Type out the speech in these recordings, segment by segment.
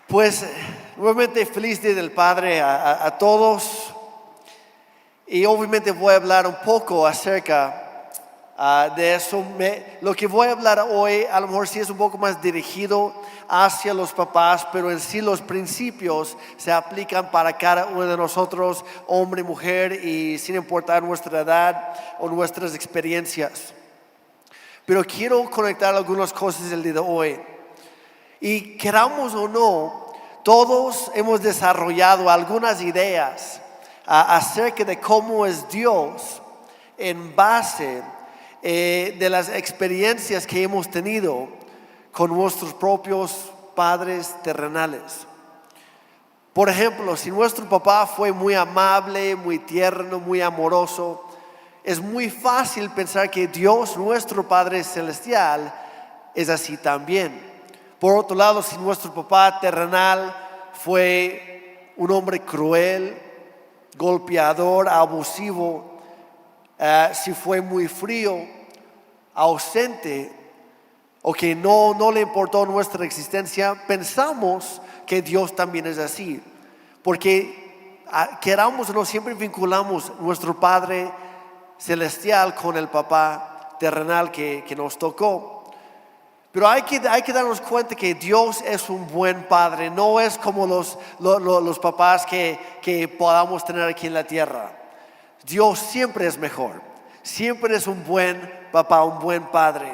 Pues nuevamente feliz Día del Padre a todos, y obviamente voy a hablar un poco acerca de eso. Lo que voy a hablar hoy a lo mejor sí es un poco más dirigido hacia los papás, pero en sí los principios se aplican para cada uno de nosotros, hombre y mujer, y sin importar nuestra edad o nuestras experiencias. Pero quiero conectar algunas cosas el día de hoy. Y queramos o no, todos hemos desarrollado algunas ideas acerca de cómo es Dios en base de las experiencias que hemos tenido con nuestros propios padres terrenales. Por ejemplo, si nuestro papá fue muy amable, muy tierno, muy amoroso, es muy fácil pensar que Dios, nuestro Padre Celestial, es así también. Por otro lado, si nuestro papá terrenal fue un hombre cruel, golpeador, abusivo, si fue muy frío, ausente, o que no le importó nuestra existencia, pensamos que Dios también es así. Porque queramos o no, siempre vinculamos nuestro Padre Celestial con el papá terrenal que nos tocó. Pero hay que darnos cuenta que Dios es un buen padre. No es como los papás que podamos tener aquí en la tierra. Dios siempre es mejor. Siempre es un buen papá, un buen padre.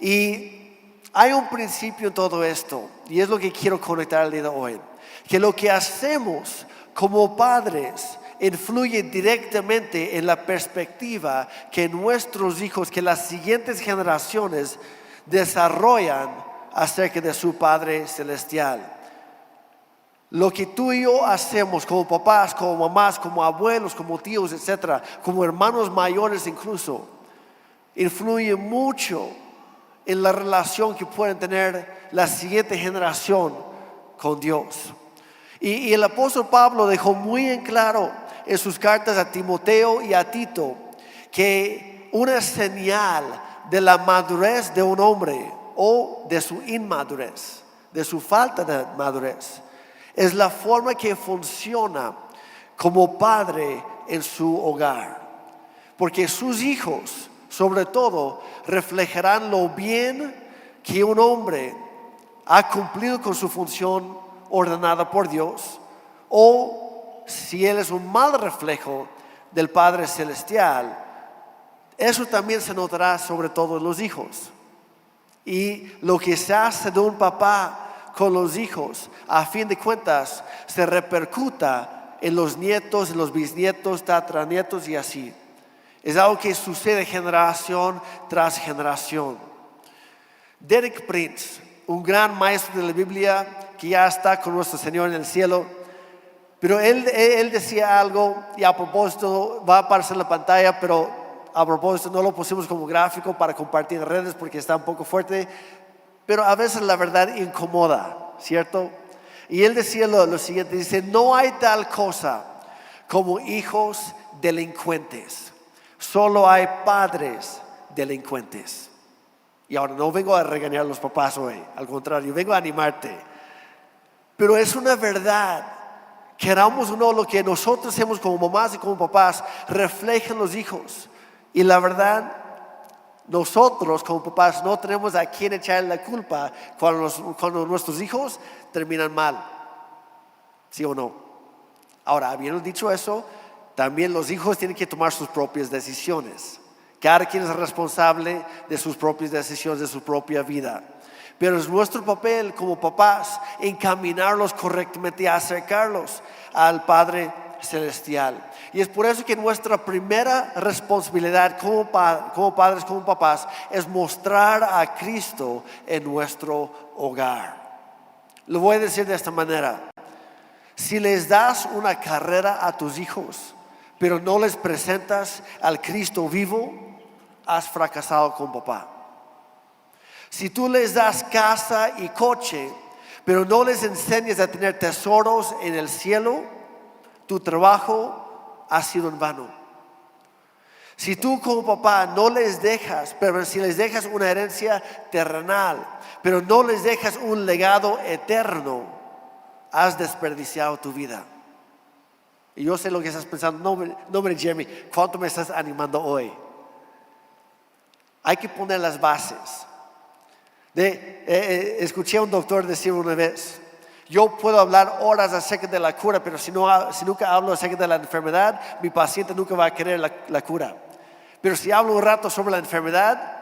Y hay un principio en todo esto, y es lo que quiero conectar el día de hoy. Que lo que hacemos como padres influye directamente en la perspectiva que nuestros hijos, que las siguientes generaciones desarrollan acerca de su Padre Celestial. Lo que tú y yo hacemos como papás, como mamás, como abuelos, como tíos, etcétera, como hermanos mayores incluso, influye mucho en la relación que pueden tener la siguiente generación con Dios. Y el apóstol Pablo dejó muy en claro en sus cartas a Timoteo y a Tito que una señal de la madurez de un hombre o de su inmadurez, de su falta de madurez, es la forma que funciona como padre en su hogar. Porque sus hijos, sobre todo, reflejarán lo bien que un hombre ha cumplido con su función ordenada por Dios, o si él es un mal reflejo del Padre Celestial. Eso también se notará sobre todo en los hijos. Y lo que se hace de un papá con los hijos, a fin de cuentas, se repercuta en los nietos, en los bisnietos, tataranietos y así. Es algo que sucede generación tras generación. Derek Prince, un gran maestro de la Biblia que ya está con nuestro Señor en el cielo, pero él decía algo, y a propósito va a aparecer en la pantalla, pero a propósito no lo pusimos como gráfico para compartir en redes porque está un poco fuerte, pero a veces la verdad incomoda, ¿cierto? Y él decía lo siguiente, dice: no hay tal cosa como hijos delincuentes, solo hay padres delincuentes. Y ahora no vengo a regañar a los papás hoy, al contrario, vengo a animarte. Pero es una verdad, queramos o no, lo que nosotros hacemos como mamás y como papás refleja en los hijos. Y la verdad, nosotros como papás no tenemos a quién echarle la culpa cuando nuestros hijos terminan mal. ¿Sí o no? Ahora, habiendo dicho eso, también los hijos tienen que tomar sus propias decisiones. Cada quien es responsable de sus propias decisiones, de su propia vida. Pero es nuestro papel como papás encaminarlos correctamente y acercarlos al Padre Celestial. Y es por eso que nuestra primera responsabilidad como padres, como papás, es mostrar a Cristo en nuestro hogar. Lo voy a decir de esta manera: si les das una carrera a tus hijos, pero no les presentas al Cristo vivo, has fracasado como papá. Si tú les das casa y coche, pero no les enseñas a tener tesoros en el cielo, tu trabajo ha sido en vano. Si tú como papá no les dejas, pero si les dejas una herencia terrenal, pero no les dejas un legado eterno, has desperdiciado tu vida. Y yo sé lo que estás pensando. No, hombre, Jeremy, ¿cuánto me estás animando hoy? Hay que poner las bases. Escuché a un doctor decir una vez: yo puedo hablar horas acerca de la cura, pero si nunca hablo acerca de la enfermedad, mi paciente nunca va a querer la cura. Pero si hablo un rato sobre la enfermedad,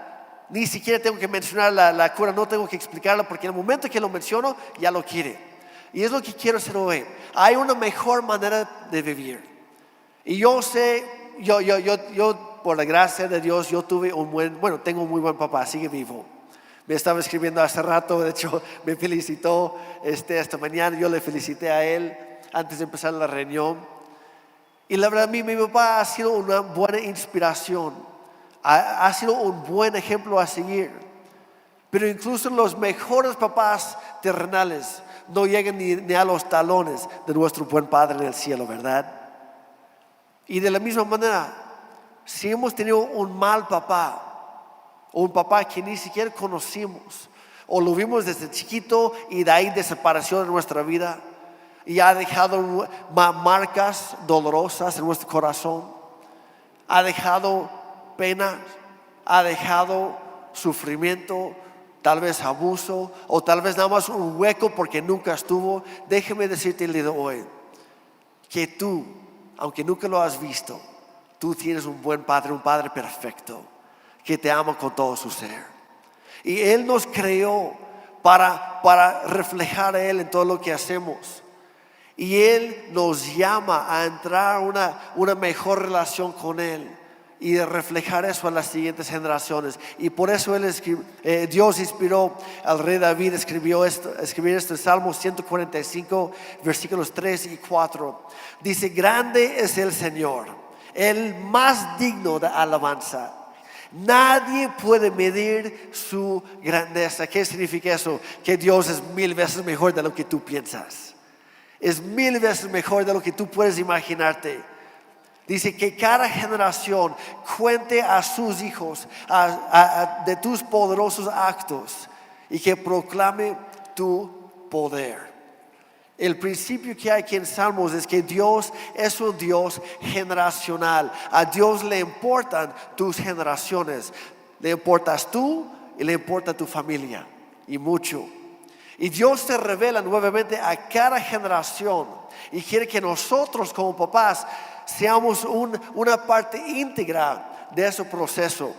ni siquiera tengo que mencionar la cura, no tengo que explicarla, porque en el momento que lo menciono, ya lo quiere. Y es lo que quiero hacer hoy. Hay una mejor manera de vivir. Y yo sé, yo por la gracia de Dios, yo tengo un muy buen papá, sigue vivo. Me estaba escribiendo hace rato, de hecho me felicitó esta mañana, yo le felicité a él antes de empezar la reunión. Y la verdad, mi papá ha sido una buena inspiración, ha sido un buen ejemplo a seguir. Pero incluso los mejores papás terrenales no llegan ni a los talones de nuestro buen Padre en el cielo, ¿verdad? Y de la misma manera, si hemos tenido un mal papá, o un papá que ni siquiera conocimos, o lo vimos desde chiquito y de ahí desapareció de nuestra vida y ha dejado marcas dolorosas en nuestro corazón, ha dejado pena, ha dejado sufrimiento, tal vez abuso, o tal vez nada más un hueco porque nunca estuvo. Déjeme decirte el día de hoy que tú, aunque nunca lo has visto, tú tienes un buen Padre, un Padre perfecto, que te ama con todo su ser. Y Él nos creó para reflejar a Él en todo lo que hacemos. Y Él nos llama a entrar a una mejor relación con Él y de reflejar eso a las siguientes generaciones. Y por eso Dios inspiró al rey David, escribir esto en Salmo 145, versículos 3 y 4. Dice: grande es el Señor, el más digno de alabanza. Nadie puede medir su grandeza. ¿Qué significa eso? Que Dios es 1000 veces mejor de lo que tú piensas. Es 1000 veces mejor de lo que tú puedes imaginarte. Dice que cada generación cuente a sus hijos de tus poderosos actos y que proclame tu poder. El principio que hay aquí en Salmos es que Dios es un Dios generacional. A Dios le importan tus generaciones. Le importas tú y le importa tu familia. Y mucho. Y Dios se revela nuevamente a cada generación. Y quiere que nosotros como papás seamos una parte íntegra de ese proceso.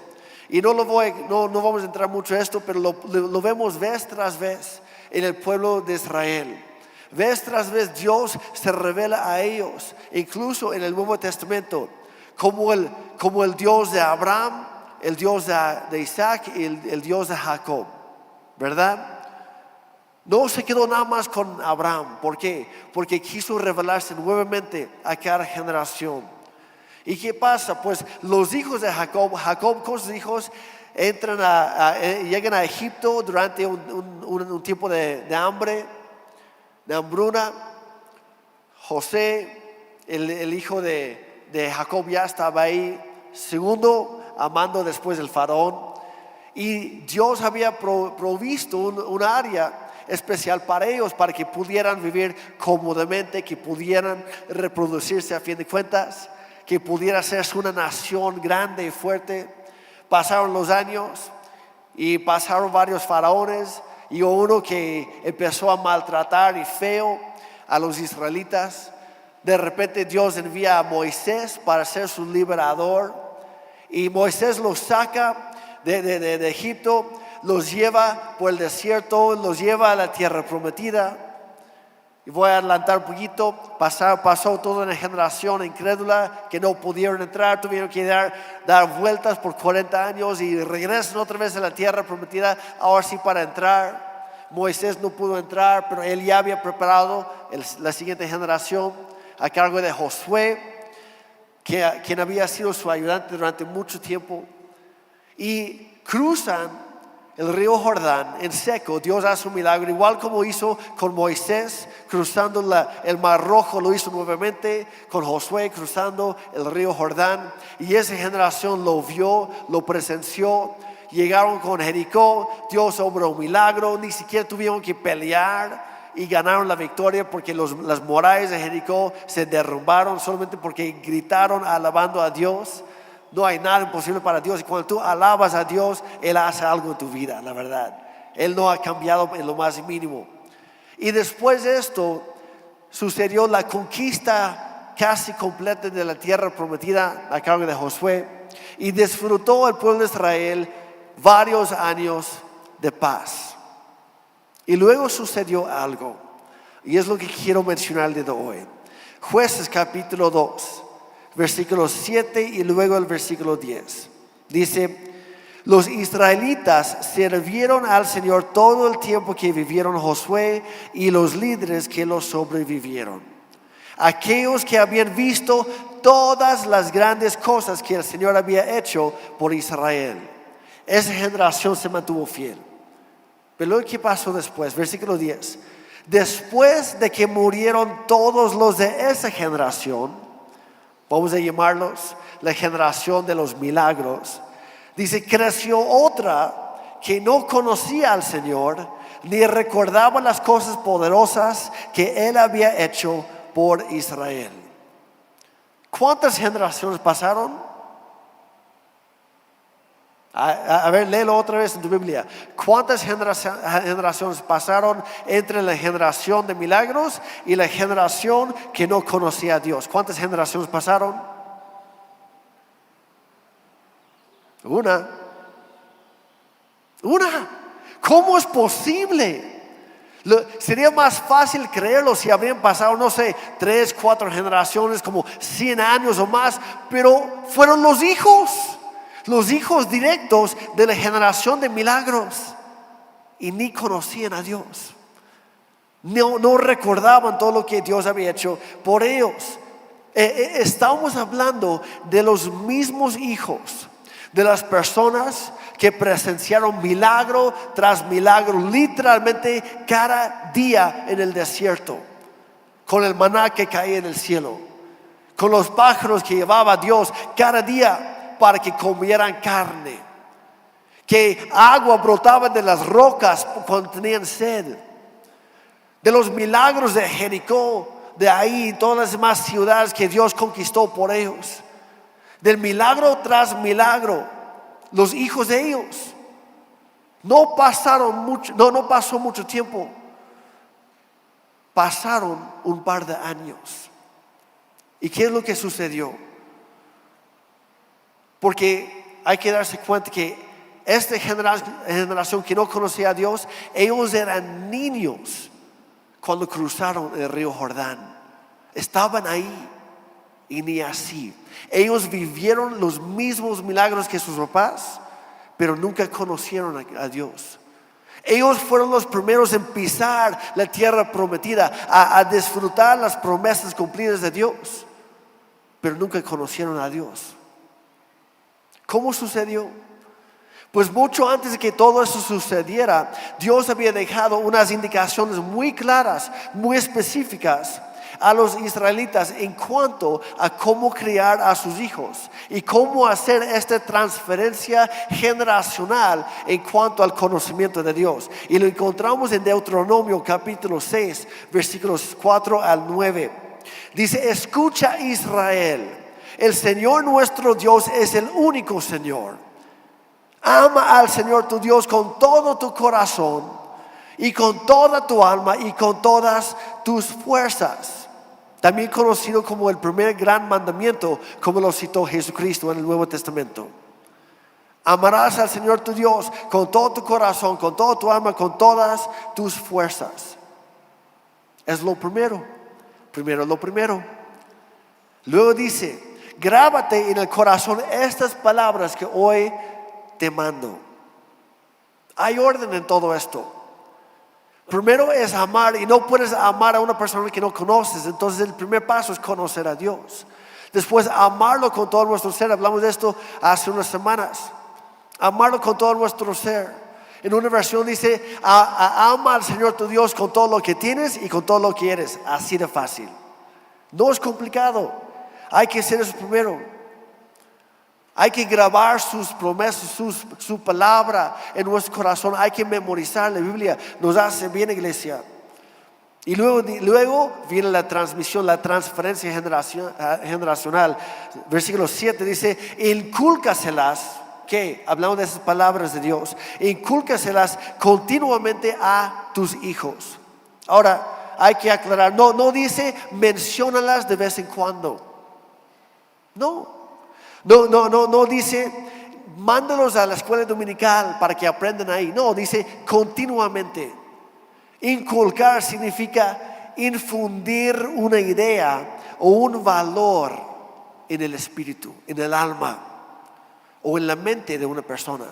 Y no vamos a entrar mucho en esto, pero lo vemos vez tras vez en el pueblo de Israel. Vez tras vez Dios se revela a ellos, incluso en el Nuevo Testamento, como el Dios de Abraham, el Dios de Isaac y el Dios de Jacob, ¿verdad? No se quedó nada más con Abraham. ¿Por qué? Porque quiso revelarse nuevamente a cada generación. ¿Y qué pasa? Pues los hijos de Jacob con sus hijos llegan a Egipto durante un tiempo de hambre, de hambruna. José, el hijo de Jacob, ya estaba ahí, segundo amando después del faraón. Y Dios había provisto un área especial para ellos, para que pudieran vivir cómodamente, que pudieran reproducirse a fin de cuentas, que pudiera hacerse una nación grande y fuerte. Pasaron los años y pasaron varios faraones, y uno que empezó a maltratar y feo a los israelitas. De repente Dios envía a Moisés para ser su liberador, y Moisés los saca de Egipto, los lleva por el desierto, los lleva a la tierra prometida. Y voy a adelantar un poquito. Pasó toda una generación incrédula que no pudieron entrar, tuvieron que dar vueltas por 40 años y regresan otra vez a la tierra prometida, ahora sí para entrar. Moisés no pudo entrar, pero él ya había preparado la siguiente generación a cargo de Josué, quien había sido su ayudante durante mucho tiempo. Y cruzan el río Jordán en seco. Dios hace un milagro, igual como hizo con Moisés cruzando el mar Rojo, lo hizo nuevamente con Josué cruzando el río Jordán. Y esa generación lo vio, lo presenció. Llegaron con Jericó, Dios obró un milagro, ni siquiera tuvieron que pelear. y ganaron la victoria porque las murallas de Jericó se derrumbaron solamente porque gritaron alabando a Dios. No hay nada imposible para Dios, y cuando tú alabas a Dios, Él hace algo en tu vida, la verdad. Él no ha cambiado en lo más mínimo. Y después de esto sucedió la conquista casi completa de la tierra prometida a cargo de Josué, y disfrutó el pueblo de Israel varios años de paz. Y luego sucedió algo, y es lo que quiero mencionar el día de hoy. Jueces capítulo 2, versículo 7 y luego el versículo 10. Dice: los israelitas sirvieron al Señor todo el tiempo que vivieron Josué y los líderes que los sobrevivieron, aquellos que habían visto todas las grandes cosas que el Señor había hecho por Israel. Esa generación se mantuvo fiel. Pero luego, ¿qué pasó después? Versículo 10. Después de que murieron todos los de esa generación, vamos a llamarlos la generación de los milagros, dice, creció otra que no conocía al Señor ni recordaba las cosas poderosas que Él había hecho por Israel. ¿Cuántas generaciones pasaron? A ver, léelo otra vez en tu Biblia. ¿Cuántas generaciones pasaron entre la generación de milagros y la generación que no conocía a Dios? ¿Cuántas generaciones pasaron? Una. ¿Cómo es posible? Sería más fácil creerlo si habrían pasado, no sé, 3, 4 generaciones, como 100 años o más, pero fueron los hijos directos de la generación de milagros, y ni conocían a Dios. No recordaban todo lo que Dios había hecho por ellos. Estamos hablando de los mismos hijos de las personas que presenciaron milagro tras milagro, literalmente cada día en el desierto, con el maná que caía en el cielo, con los pájaros que llevaba Dios cada día para que comieran carne, que agua brotaba de las rocas cuando tenían sed, de los milagros de Jericó, de ahí y todas las demás ciudades que Dios conquistó por ellos, del milagro tras milagro. Los hijos de ellos no pasó mucho tiempo, pasaron un par de años. ¿Y qué es lo que sucedió? Porque hay que darse cuenta que esta generación que no conocía a Dios, ellos eran niños cuando cruzaron el río Jordán. Estaban ahí y ni así. Ellos vivieron los mismos milagros que sus papás, pero nunca conocieron a Dios. Ellos fueron los primeros en pisar la tierra prometida, a disfrutar las promesas cumplidas de Dios, pero nunca conocieron a Dios. ¿Cómo sucedió? Pues mucho antes de que todo eso sucediera, Dios había dejado unas indicaciones muy claras, muy específicas a los israelitas en cuanto a cómo criar a sus hijos y cómo hacer esta transferencia generacional en cuanto al conocimiento de Dios. Y lo encontramos en Deuteronomio capítulo 6, versículos 4 al 9. Dice: escucha, Israel, el Señor nuestro Dios es el único Señor. Ama al Señor tu Dios con todo tu corazón y con toda tu alma y con todas tus fuerzas. También conocido como el primer gran mandamiento, como lo citó Jesucristo en el Nuevo Testamento. Amarás al Señor tu Dios con todo tu corazón, con toda tu alma, con todas tus fuerzas. Es lo primero. Lo primero. Luego dice: grábate en el corazón estas palabras que hoy te mando. Hay orden en todo esto. Primero es amar, y no puedes amar a una persona que no conoces. Entonces el primer paso es conocer a Dios. Después amarlo con todo nuestro ser. Hablamos de esto hace unas semanas. Amarlo con todo nuestro ser. En una versión dice: ama al Señor tu Dios con todo lo que tienes y con todo lo que eres. Así de fácil. No es complicado. Hay que hacer eso primero. Hay que grabar sus promesas, su palabra en nuestro corazón. Hay que memorizar la Biblia. Nos hace bien, iglesia. Y luego viene la transmisión, la transferencia generacional. Versículo 7 dice, incúlcaselas, ¿qué? Hablando de esas palabras de Dios, incúlcaselas continuamente a tus hijos. Ahora, hay que aclarar, no dice menciónalas de vez en cuando. No dice mándalos a la escuela dominical para que aprendan ahí. No, dice continuamente. Inculcar significa infundir una idea o un valor en el espíritu, en el alma o en la mente de una persona.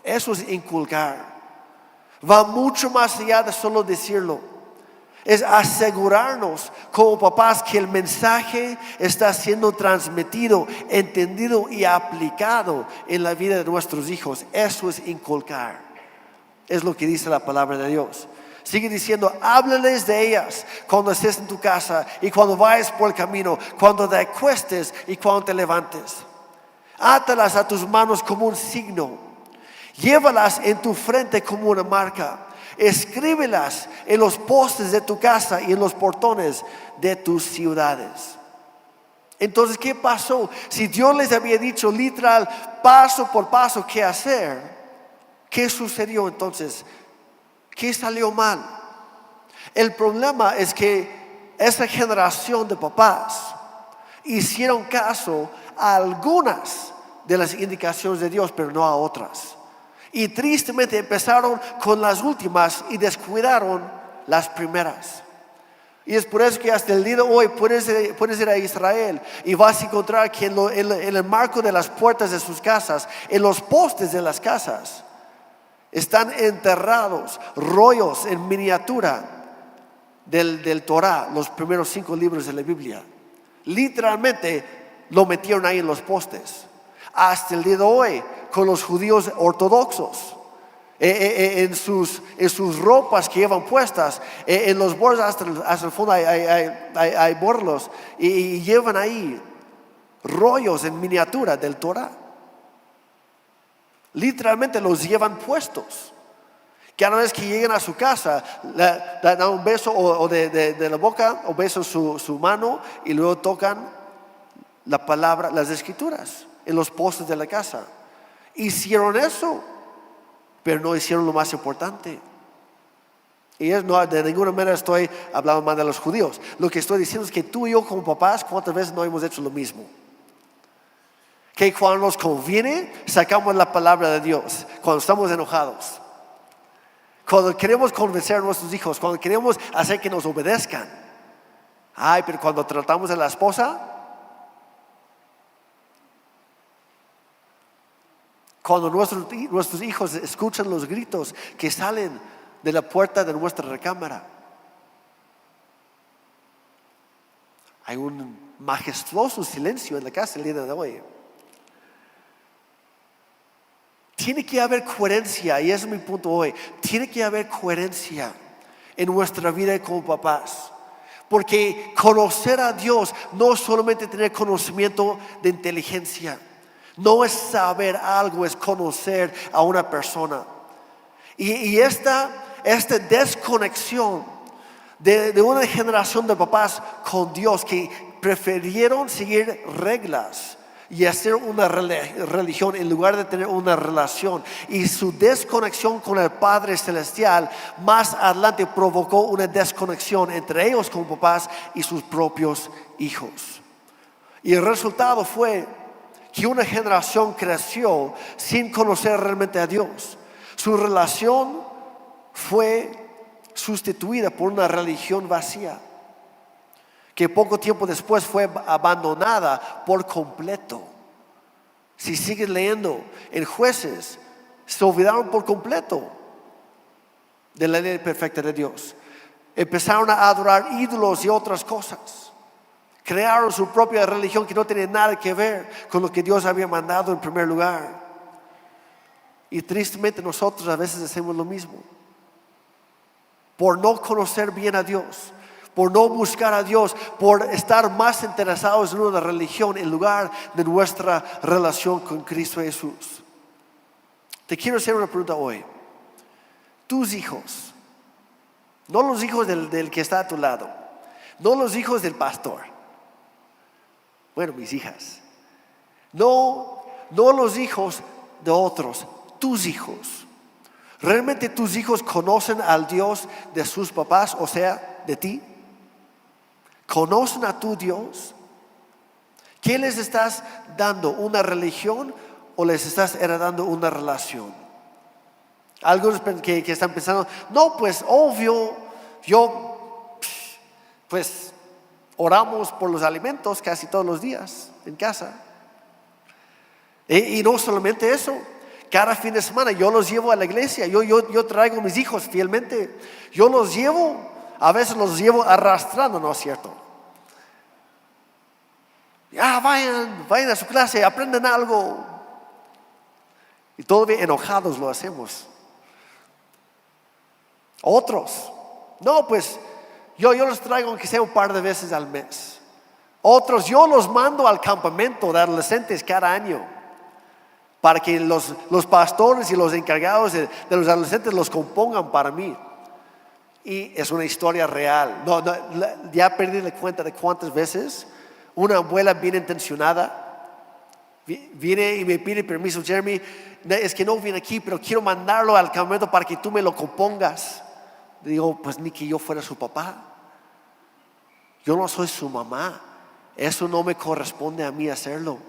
Eso es inculcar. Va mucho más allá de solo decirlo. Es asegurarnos como papás que el mensaje está siendo transmitido, entendido y aplicado en la vida de nuestros hijos. Eso es inculcar. Es lo que dice la palabra de Dios. Sigue diciendo, háblales de ellas cuando estés en tu casa y cuando vayas por el camino, cuando te acuestes y cuando te levantes. Átalas a tus manos como un signo. Llévalas en tu frente como una marca. Escríbelas en los postes de tu casa y en los portones de tus ciudades. Entonces, ¿qué pasó? Si Dios les había dicho literal, paso por paso, qué hacer, ¿qué sucedió entonces? ¿Qué salió mal? El problema es que esa generación de papás hicieron caso a algunas de las indicaciones de Dios, pero no a otras. Y tristemente empezaron con las últimas y descuidaron las primeras. Y es por eso que hasta el día de hoy puedes ir a Israel y vas a encontrar que en el marco de las puertas de sus casas, en los postes de las casas, están enterrados rollos en miniatura del Torah, los primeros 5 libros de la Biblia. Literalmente lo metieron ahí en los postes. Hasta el día de hoy, con los judíos ortodoxos, en sus ropas que llevan puestas, en los bordes hasta el fondo hay borlos y llevan ahí rollos en miniatura del Torah. Literalmente los llevan puestos. Cada vez que lleguen a su casa, dan un beso o de la boca o beso su mano y luego tocan la palabra, las escrituras en los postes de la casa. Hicieron eso, pero no hicieron lo más importante. Y de ninguna manera estoy hablando mal de los judíos. Lo que estoy diciendo es que tú y yo como papás, ¿cuántas veces no hemos hecho lo mismo? Que cuando nos conviene, sacamos la palabra de Dios. Cuando estamos enojados, cuando queremos convencer a nuestros hijos, cuando queremos hacer que nos obedezcan. Pero cuando tratamos a la esposa, cuando nuestros hijos escuchan los gritos que salen de la puerta de nuestra recámara, hay un majestuoso silencio en la casa el día de hoy. Tiene que haber coherencia, y ese es mi punto hoy. Tiene que haber coherencia en nuestra vida como papás. Porque conocer a Dios no es solamente tener conocimiento de inteligencia. No es saber algo, es conocer a una persona. Y esta desconexión de una generación de papás con Dios que prefirieron seguir reglas y hacer una religión en lugar de tener una relación, y su desconexión con el Padre Celestial más adelante provocó una desconexión entre ellos como papás y sus propios hijos. Y el resultado fue que una generación creció sin conocer realmente a Dios. Su relación fue sustituida por una religión vacía, que poco tiempo después fue abandonada por completo. Si sigues leyendo en Jueces, se olvidaron por completo de la ley perfecta de Dios. Empezaron a adorar ídolos y otras cosas. Crearon su propia religión que no tenía nada que ver con lo que Dios había mandado en primer lugar. Y tristemente nosotros a veces hacemos lo mismo. Por no conocer bien a Dios, por no buscar a Dios, por estar más interesados en una religión en lugar de nuestra relación con Cristo Jesús. Te quiero hacer una pregunta hoy. Tus hijos, No los hijos del que está a tu lado. No los hijos del pastor. Bueno, mis hijas. No los hijos de otros, tus hijos. ¿Realmente tus hijos conocen al Dios de sus papás, o sea, de ti? ¿Conocen a tu Dios? ¿Qué les estás dando? ¿Una religión o les estás heredando una relación? Algunos que están pensando, no, pues obvio, pues oramos por los alimentos casi todos los días en casa. Y no solamente eso, cada fin de semana yo los llevo a la iglesia, yo traigo a mis hijos fielmente, yo los llevo, a veces los llevo arrastrando, ¿no es cierto? Ya vayan a su clase, aprendan algo. Y todavía enojados lo hacemos. Otros, no, pues yo los traigo aunque sea un par de veces al mes. Otros, yo los mando al campamento de adolescentes cada año para que los pastores y los encargados de los adolescentes los compongan para mí. Y es una historia real. Ya perdí la cuenta de cuántas veces una abuela bien intencionada viene y me pide permiso, Jeremy, es que no viene aquí, pero quiero mandarlo al campamento para que tú me lo compongas. Digo, pues ni que yo fuera su papá. Yo no soy su mamá. Eso no me corresponde a mí hacerlo.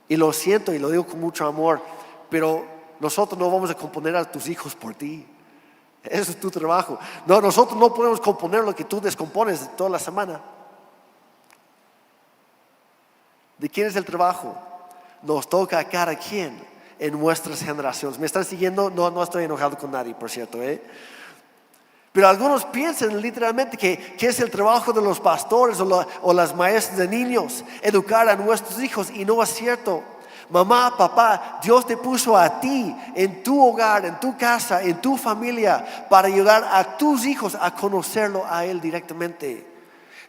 Y lo siento y lo digo con mucho amor, pero nosotros no vamos a componer a tus hijos por ti. Eso es tu trabajo. No, nosotros no podemos componer lo que tú descompones toda la semana. ¿De quién es el trabajo? Nos toca a cada quien en nuestras generaciones. ¿Me están siguiendo? No estoy enojado con nadie, por cierto, Pero algunos piensan literalmente que es el trabajo de los pastores o las maestras de niños educar a nuestros hijos, y no es cierto. Mamá, papá, Dios te puso a ti en tu hogar, en tu casa, en tu familia, para ayudar a tus hijos a conocerlo a Él directamente.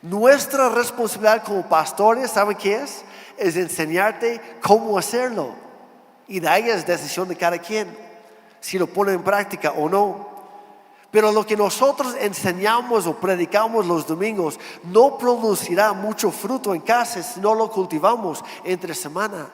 Nuestra responsabilidad como pastores, ¿saben qué es? Es enseñarte cómo hacerlo. Y de ahí es decisión de cada quien, si lo pone en práctica o no. Pero lo que nosotros enseñamos o predicamos los domingos no producirá mucho fruto en casa si no lo cultivamos entre semana.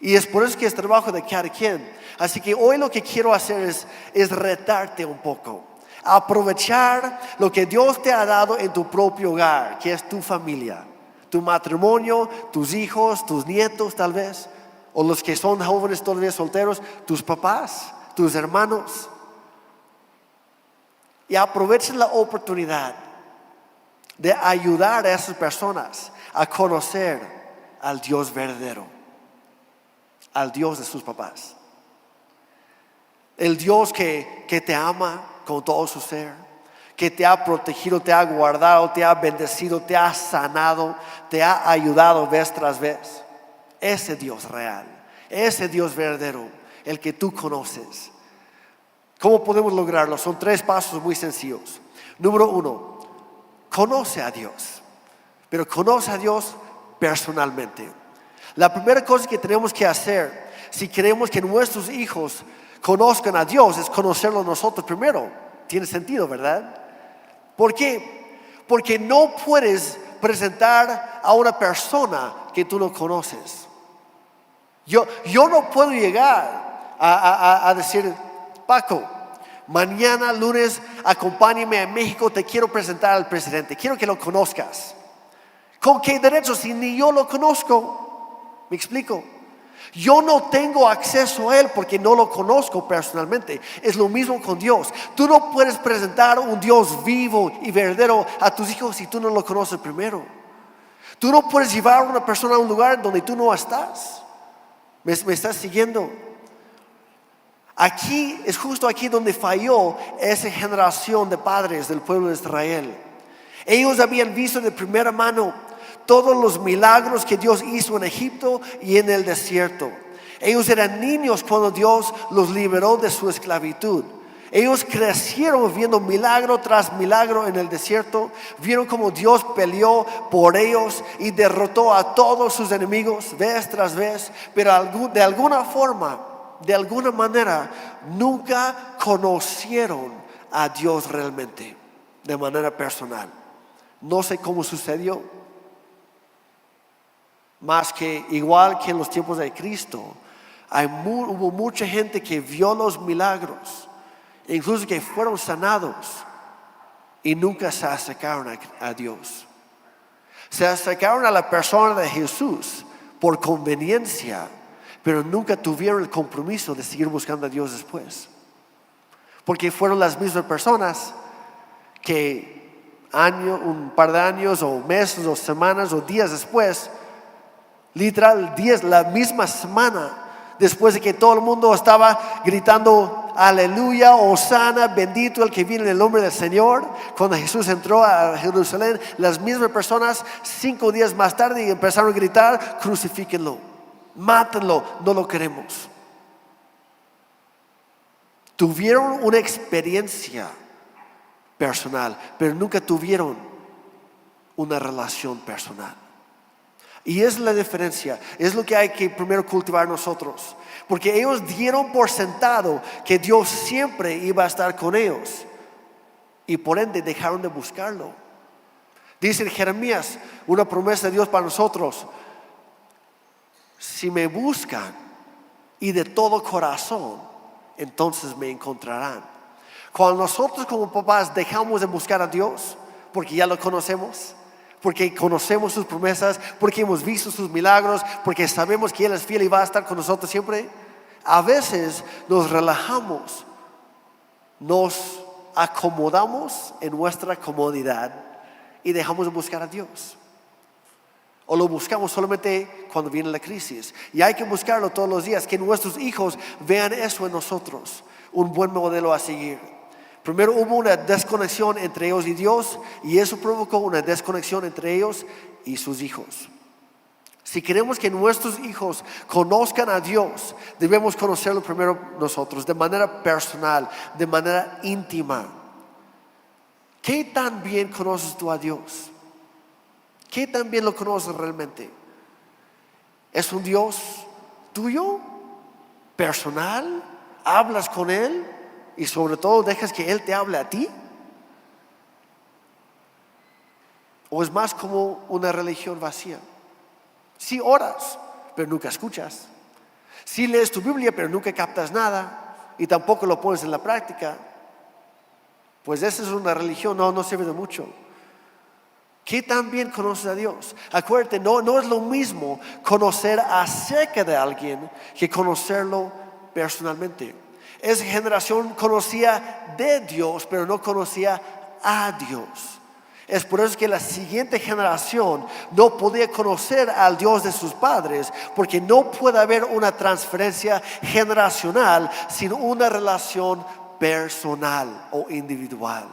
Y es por eso que es trabajo de cada quien. Así que hoy lo que quiero hacer es retarte un poco. Aprovechar lo que Dios te ha dado en tu propio hogar, que es tu familia, tu matrimonio, tus hijos, tus nietos tal vez, o los que son jóvenes todavía solteros, tus papás, tus hermanos. Y aprovechen la oportunidad de ayudar a esas personas a conocer al Dios verdadero, al Dios de sus papás. El Dios que te ama con todo su ser, que te ha protegido, te ha guardado, te ha bendecido, te ha sanado, te ha ayudado vez tras vez. Ese Dios real, ese Dios verdadero, el que tú conoces. ¿Cómo podemos lograrlo? Son 3 pasos muy sencillos. Número 1, conoce a Dios, pero conoce a Dios personalmente. La primera cosa que tenemos que hacer si queremos que nuestros hijos conozcan a Dios es conocerlo nosotros primero. Tiene sentido, ¿verdad? ¿Por qué? Porque no puedes presentar a una persona que tú no conoces. Yo no puedo llegar a decir, Paco, mañana lunes acompáñame a México, te quiero presentar al presidente, quiero que lo conozcas. ¿Con qué derecho si ni yo lo conozco? ¿Me explico? Yo no tengo acceso a Él porque no lo conozco personalmente. Es lo mismo con Dios. Tú no puedes presentar un Dios vivo y verdadero a tus hijos si tú no lo conoces primero. Tú no puedes llevar a una persona a un lugar donde tú no estás. ¿Me estás siguiendo? Aquí es justo aquí donde falló esa generación de padres del pueblo de Israel. Ellos habían visto de primera mano todos los milagros que Dios hizo en Egipto y en el desierto. Ellos eran niños cuando Dios los liberó de su esclavitud. Ellos crecieron viendo milagro tras milagro en el desierto. Vieron cómo Dios peleó por ellos y derrotó a todos sus enemigos vez tras vez. Pero de alguna forma, de alguna manera, nunca conocieron a Dios realmente. de manera personal. No sé cómo sucedió, más que igual que en los tiempos de Cristo, hubo mucha gente que vio los milagros, incluso que fueron sanados y nunca se acercaron a Dios. Se acercaron a la persona de Jesús por conveniencia, pero nunca tuvieron el compromiso de seguir buscando a Dios después. Porque fueron las mismas personas que un par de años o meses o semanas o días después, literal días, la misma semana, después de que todo el mundo estaba gritando aleluya, hosana, bendito el que viene en el nombre del Señor, cuando Jesús entró a Jerusalén, las mismas personas 5 días más tarde empezaron a gritar: crucifíquenlo, mátenlo, no lo queremos. Tuvieron una experiencia personal, pero nunca tuvieron una relación personal. Y es la diferencia, es lo que hay que primero cultivar nosotros, porque ellos dieron por sentado que Dios siempre iba a estar con ellos y por ende dejaron de buscarlo. Dice en Jeremías, una promesa de Dios para nosotros: si me buscan y de todo corazón, entonces me encontrarán. Cuando nosotros como papás dejamos de buscar a Dios, porque ya lo conocemos, porque conocemos sus promesas, porque hemos visto sus milagros, porque sabemos que Él es fiel y va a estar con nosotros siempre, a veces nos relajamos, nos acomodamos en nuestra comodidad y dejamos de buscar a Dios. O lo buscamos solamente cuando viene la crisis. Y hay que buscarlo todos los días, que nuestros hijos vean eso en nosotros, un buen modelo a seguir. Primero hubo una desconexión entre ellos y Dios, y eso provocó una desconexión entre ellos y sus hijos. Si queremos que nuestros hijos conozcan a Dios, debemos conocerlo primero nosotros, de manera personal, de manera íntima. ¿Qué tan bien conoces tú a Dios? ¿Qué tan bien lo conoces realmente? ¿Es un Dios tuyo? ¿Personal? ¿Hablas con Él? Y sobre todo, ¿dejas que Él te hable a ti? ¿O es más como una religión vacía? Sí oras, pero nunca escuchas. Sí lees tu Biblia, pero nunca captas nada y tampoco lo pones en la práctica. Pues esa es una religión, no sirve de mucho. ¿Qué tan bien conoces a Dios? Acuérdate, no es lo mismo conocer acerca de alguien que conocerlo personalmente. Esa generación conocía de Dios, pero no conocía a Dios. Es por eso que la siguiente generación no podía conocer al Dios de sus padres, porque no puede haber una transferencia generacional sin una relación personal o individual.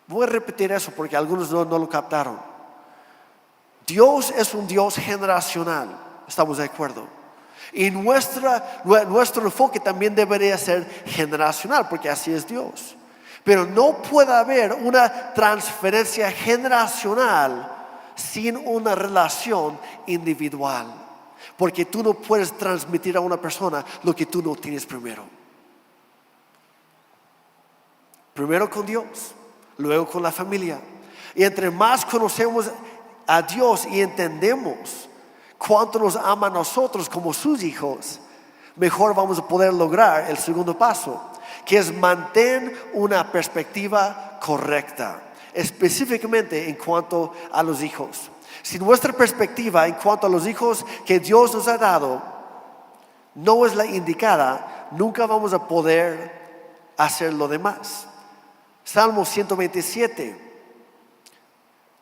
Voy a repetir eso porque algunos no lo captaron. Dios es un Dios generacional, ¿estamos de acuerdo? Y nuestro enfoque también debería ser generacional, porque así es Dios. Pero no puede haber una transferencia generacional sin una relación individual, porque tú no puedes transmitir a una persona lo que tú no tienes primero. Primero con Dios, luego con la familia. Y entre más conocemos a Dios y entendemos cuánto nos ama a nosotros como sus hijos, mejor vamos a poder lograr el segundo paso, que es mantener una perspectiva correcta, específicamente en cuanto a los hijos. Si nuestra perspectiva en cuanto a los hijos que Dios nos ha dado no es la indicada, nunca vamos a poder hacer lo demás. Salmo 127,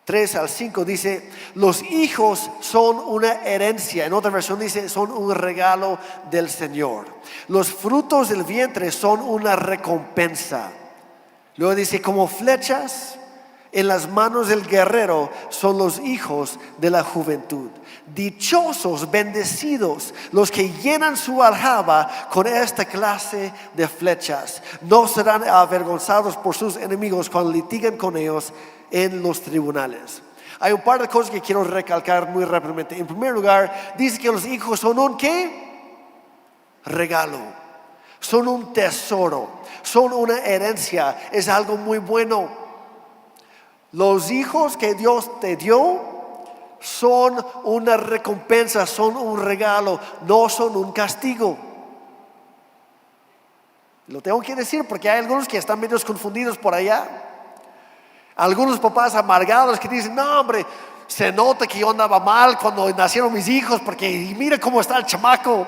3 al 5 dice: los hijos son una herencia. En otra versión dice: son un regalo del Señor. Los frutos del vientre son una recompensa. Luego dice: como flechas en las manos del guerrero son los hijos de la juventud. Dichosos, bendecidos los que llenan su aljaba con esta clase de flechas. No serán avergonzados por sus enemigos cuando litiguen con ellos en los tribunales. Hay un par de cosas que quiero recalcar muy rápidamente. En primer lugar, dice que los hijos son un ¿qué? Regalo. son un tesoro, son una herencia, es algo muy bueno. Los hijos que Dios te dio son una recompensa, son un regalo, no son un castigo. Lo tengo que decir porque hay algunos que están medio confundidos por allá. Algunos papás amargados que dicen, no hombre, se nota que yo andaba mal cuando nacieron mis hijos porque mira cómo está el chamaco.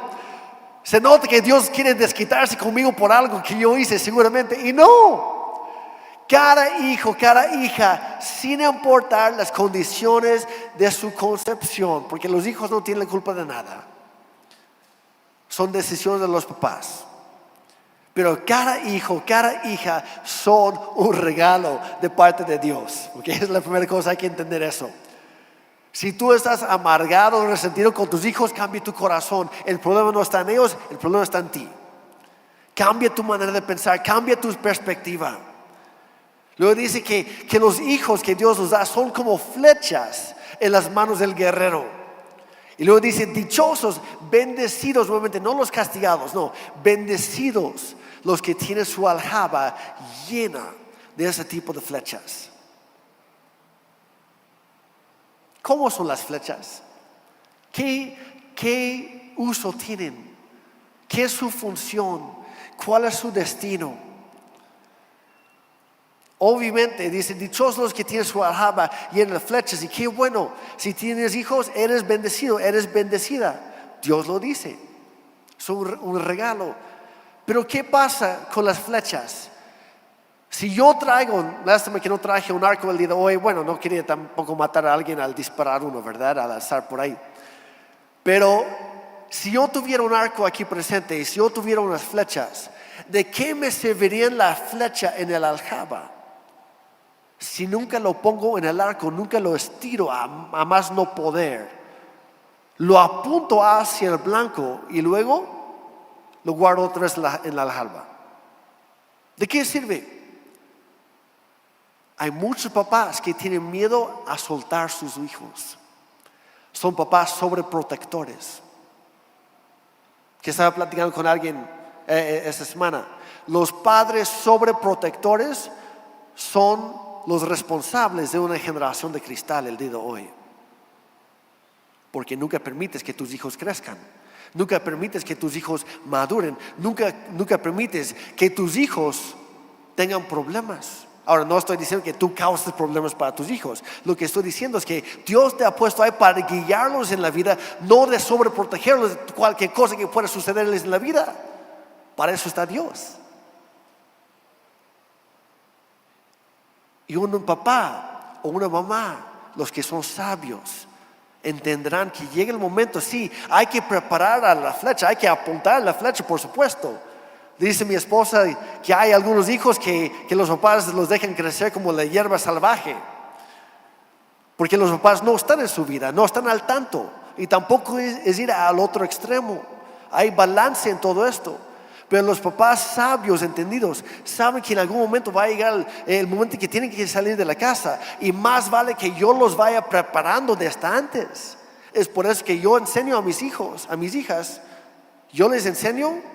Se nota que Dios quiere desquitarse conmigo por algo que yo hice seguramente. Y no, cada hijo, cada hija, sin importar las condiciones de su concepción, porque los hijos no tienen la culpa de nada, son decisiones de los papás. Pero cada hijo, cada hija son un regalo de parte de Dios. Porque es la primera cosa, hay que entender eso. Si tú estás amargado o resentido con tus hijos, cambia tu corazón. El problema no está en ellos, el problema está en ti. Cambia tu manera de pensar, cambia tu perspectiva. Luego dice que los hijos que Dios nos da son como flechas en las manos del guerrero. Y luego dice, dichosos, bendecidos, nuevamente, no los castigados, no, bendecidos los que tienen su aljaba llena de ese tipo de flechas. ¿Cómo son las flechas? ¿Qué uso tienen? ¿Qué es su función? ¿Cuál es su destino? Obviamente dice, dichosos los que tienen su aljaba llena de flechas. Y qué bueno, si tienes hijos, eres bendecido, eres bendecida. Dios lo dice, es un regalo. Pero ¿qué pasa con las flechas? Si yo traigo, lástima que no traje un arco el día de hoy. Bueno, no quería tampoco matar a alguien al disparar uno, ¿verdad? Al alzar por ahí. Pero si yo tuviera un arco aquí presente y si yo tuviera unas flechas, ¿de qué me servirían la flecha en el aljaba? Si nunca lo pongo en el arco, nunca lo estiro a más no poder, lo apunto hacia el blanco y luego lo guardo otra vez en la aljaba. ¿De qué sirve? Hay muchos papás que tienen miedo a soltar sus hijos. Son papás sobreprotectores. Que estaba platicando con alguien esta semana. Los padres sobreprotectores son los responsables de una generación de cristal el día de hoy. Porque nunca permites que tus hijos crezcan. Nunca permites que tus hijos maduren. Nunca permites que tus hijos tengan problemas. Ahora, no estoy diciendo que tú causes problemas para tus hijos. Lo que estoy diciendo es que Dios te ha puesto ahí para guiarlos en la vida, no de sobreprotegerlos de cualquier cosa que pueda sucederles en la vida. Para eso está Dios. Y un papá o una mamá, los que son sabios, entenderán que llega el momento, sí, hay que preparar a la flecha, hay que apuntar a la flecha, por supuesto. Dice mi esposa que hay algunos hijos que los papás los dejan crecer como la hierba salvaje. Porque los papás no están en su vida, no están al tanto. Y tampoco es ir al otro extremo. Hay balance en todo esto. Pero los papás sabios, entendidos, saben que en algún momento va a llegar el momento en que tienen que salir de la casa. Y más vale que yo los vaya preparando desde antes. Es por eso que yo enseño a mis hijos, a mis hijas. Yo les enseño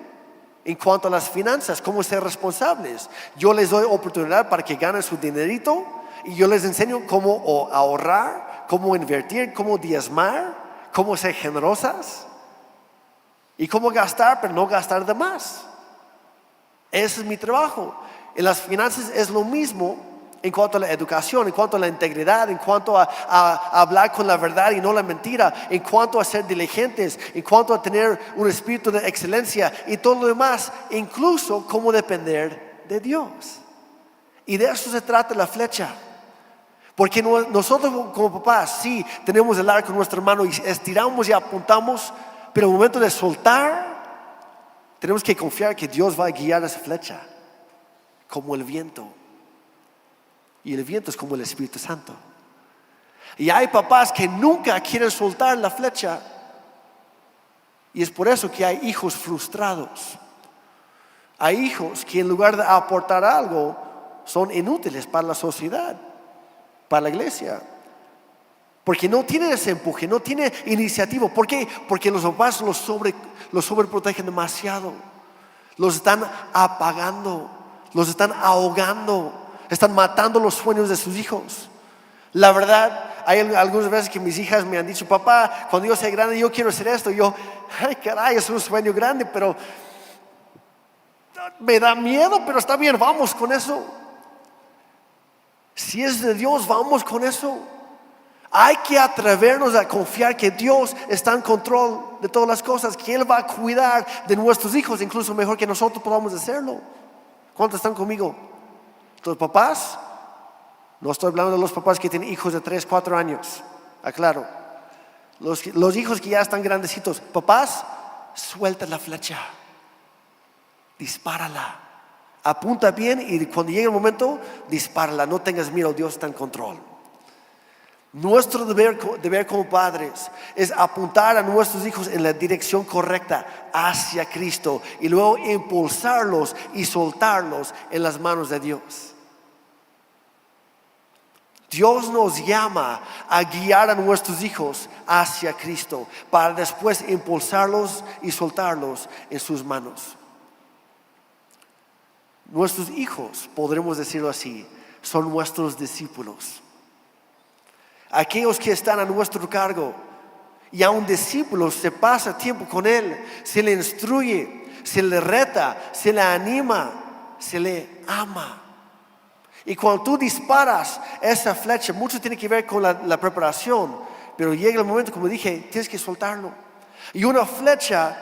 en cuanto a las finanzas, cómo ser responsables. Yo les doy oportunidad para que ganen su dinerito. Y yo les enseño cómo ahorrar, cómo invertir, cómo diezmar, cómo ser generosas. Y cómo gastar, pero no gastar de más. Ese es mi trabajo. En las finanzas es lo mismo en cuanto a la educación, en cuanto a la integridad, en cuanto a hablar con la verdad y no la mentira, en cuanto a ser diligentes, en cuanto a tener un espíritu de excelencia y todo lo demás, incluso cómo depender de Dios. Y de eso se trata la flecha. Porque nosotros como papás, sí, tenemos el arco en nuestra mano y estiramos y apuntamos. Pero en el momento de soltar, tenemos que confiar que Dios va a guiar esa flecha, como el viento. Y el viento es como el Espíritu Santo. Y hay papás que nunca quieren soltar la flecha. Y es por eso que hay hijos frustrados. Hay hijos que en lugar de aportar algo, son inútiles para la sociedad, para la iglesia. Porque no tiene ese empuje, no tiene iniciativa. ¿Por qué? Porque los papás los sobreprotegen demasiado. Los están apagando, los están ahogando, están matando los sueños de sus hijos. La verdad, hay algunas veces que mis hijas me han dicho: papá, cuando yo sea grande yo quiero hacer esto. Y yo, ay caray, es un sueño grande, pero me da miedo, pero está bien, vamos con eso. Si es de Dios, vamos con eso. Hay que atrevernos a confiar que Dios está en control de todas las cosas, que Él va a cuidar de nuestros hijos, incluso mejor que nosotros podamos hacerlo. ¿Cuántos están conmigo? Los papás, no estoy hablando de los papás que tienen hijos de 3, 4 años, aclaro. Los hijos que ya están grandecitos, papás, suelta la flecha, dispárala, apunta bien y cuando llegue el momento, dispárala, no tengas miedo, Dios está en control. Nuestro deber como padres es apuntar a nuestros hijos en la dirección correcta hacia Cristo y luego impulsarlos y soltarlos en las manos de Dios. Dios nos llama a guiar a nuestros hijos hacia Cristo para después impulsarlos y soltarlos en sus manos. Nuestros hijos, podremos decirlo así, son nuestros discípulos. Aquellos que están a nuestro cargo. Y a un discípulo se pasa tiempo con él, se le instruye, se le reta, se le anima, se le ama. Y cuando tú disparas esa flecha, mucho tiene que ver con la preparación, pero llega el momento, como dije, tienes que soltarlo. Y una flecha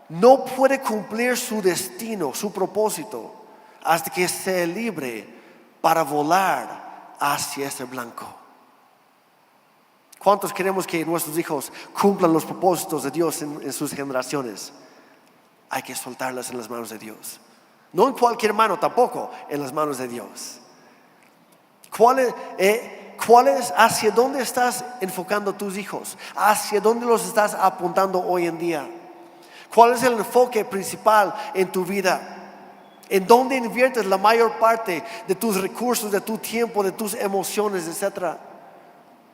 no puede cumplir su destino, su propósito, hasta que sea libre para volar hacia ese blanco. ¿Cuántos queremos que nuestros hijos cumplan los propósitos de Dios en sus generaciones? Hay que soltarlas en las manos de Dios. No en cualquier mano tampoco, en las manos de Dios. ¿Hacia dónde estás enfocando tus hijos? ¿Hacia dónde los estás apuntando hoy en día? ¿Cuál es el enfoque principal en tu vida? ¿En dónde inviertes la mayor parte de tus recursos, de tu tiempo, de tus emociones, etcétera?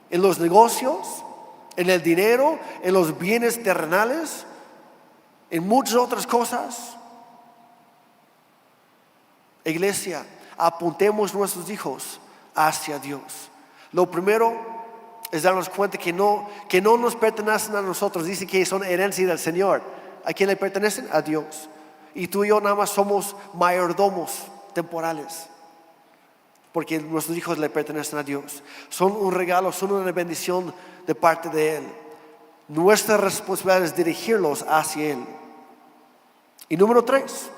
¿En los negocios? ¿En el dinero? ¿En los bienes terrenales? ¿En muchas otras cosas? Iglesia, apuntemos nuestros hijos hacia Dios. Lo primero es darnos cuenta que no nos pertenecen a nosotros. Dice que son herencia del Señor. ¿A quién le pertenecen? A Dios. Y tú y yo nada más somos mayordomos temporales, porque nuestros hijos le pertenecen a Dios. Son un regalo, son una bendición de parte de Él. Nuestra responsabilidad es dirigirlos hacia Él. Y número 3,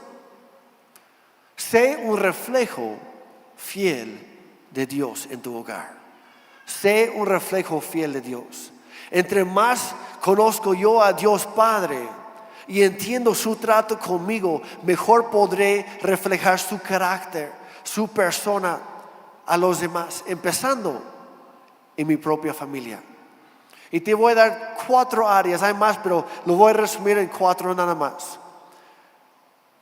sé un reflejo fiel de Dios en tu hogar. Sé un reflejo fiel de Dios. Entre más conozco yo a Dios Padre y entiendo su trato conmigo, mejor podré reflejar su carácter, su persona a los demás, empezando en mi propia familia. Y te voy a dar 4 áreas, hay más, pero lo voy a resumir en 4 nada más,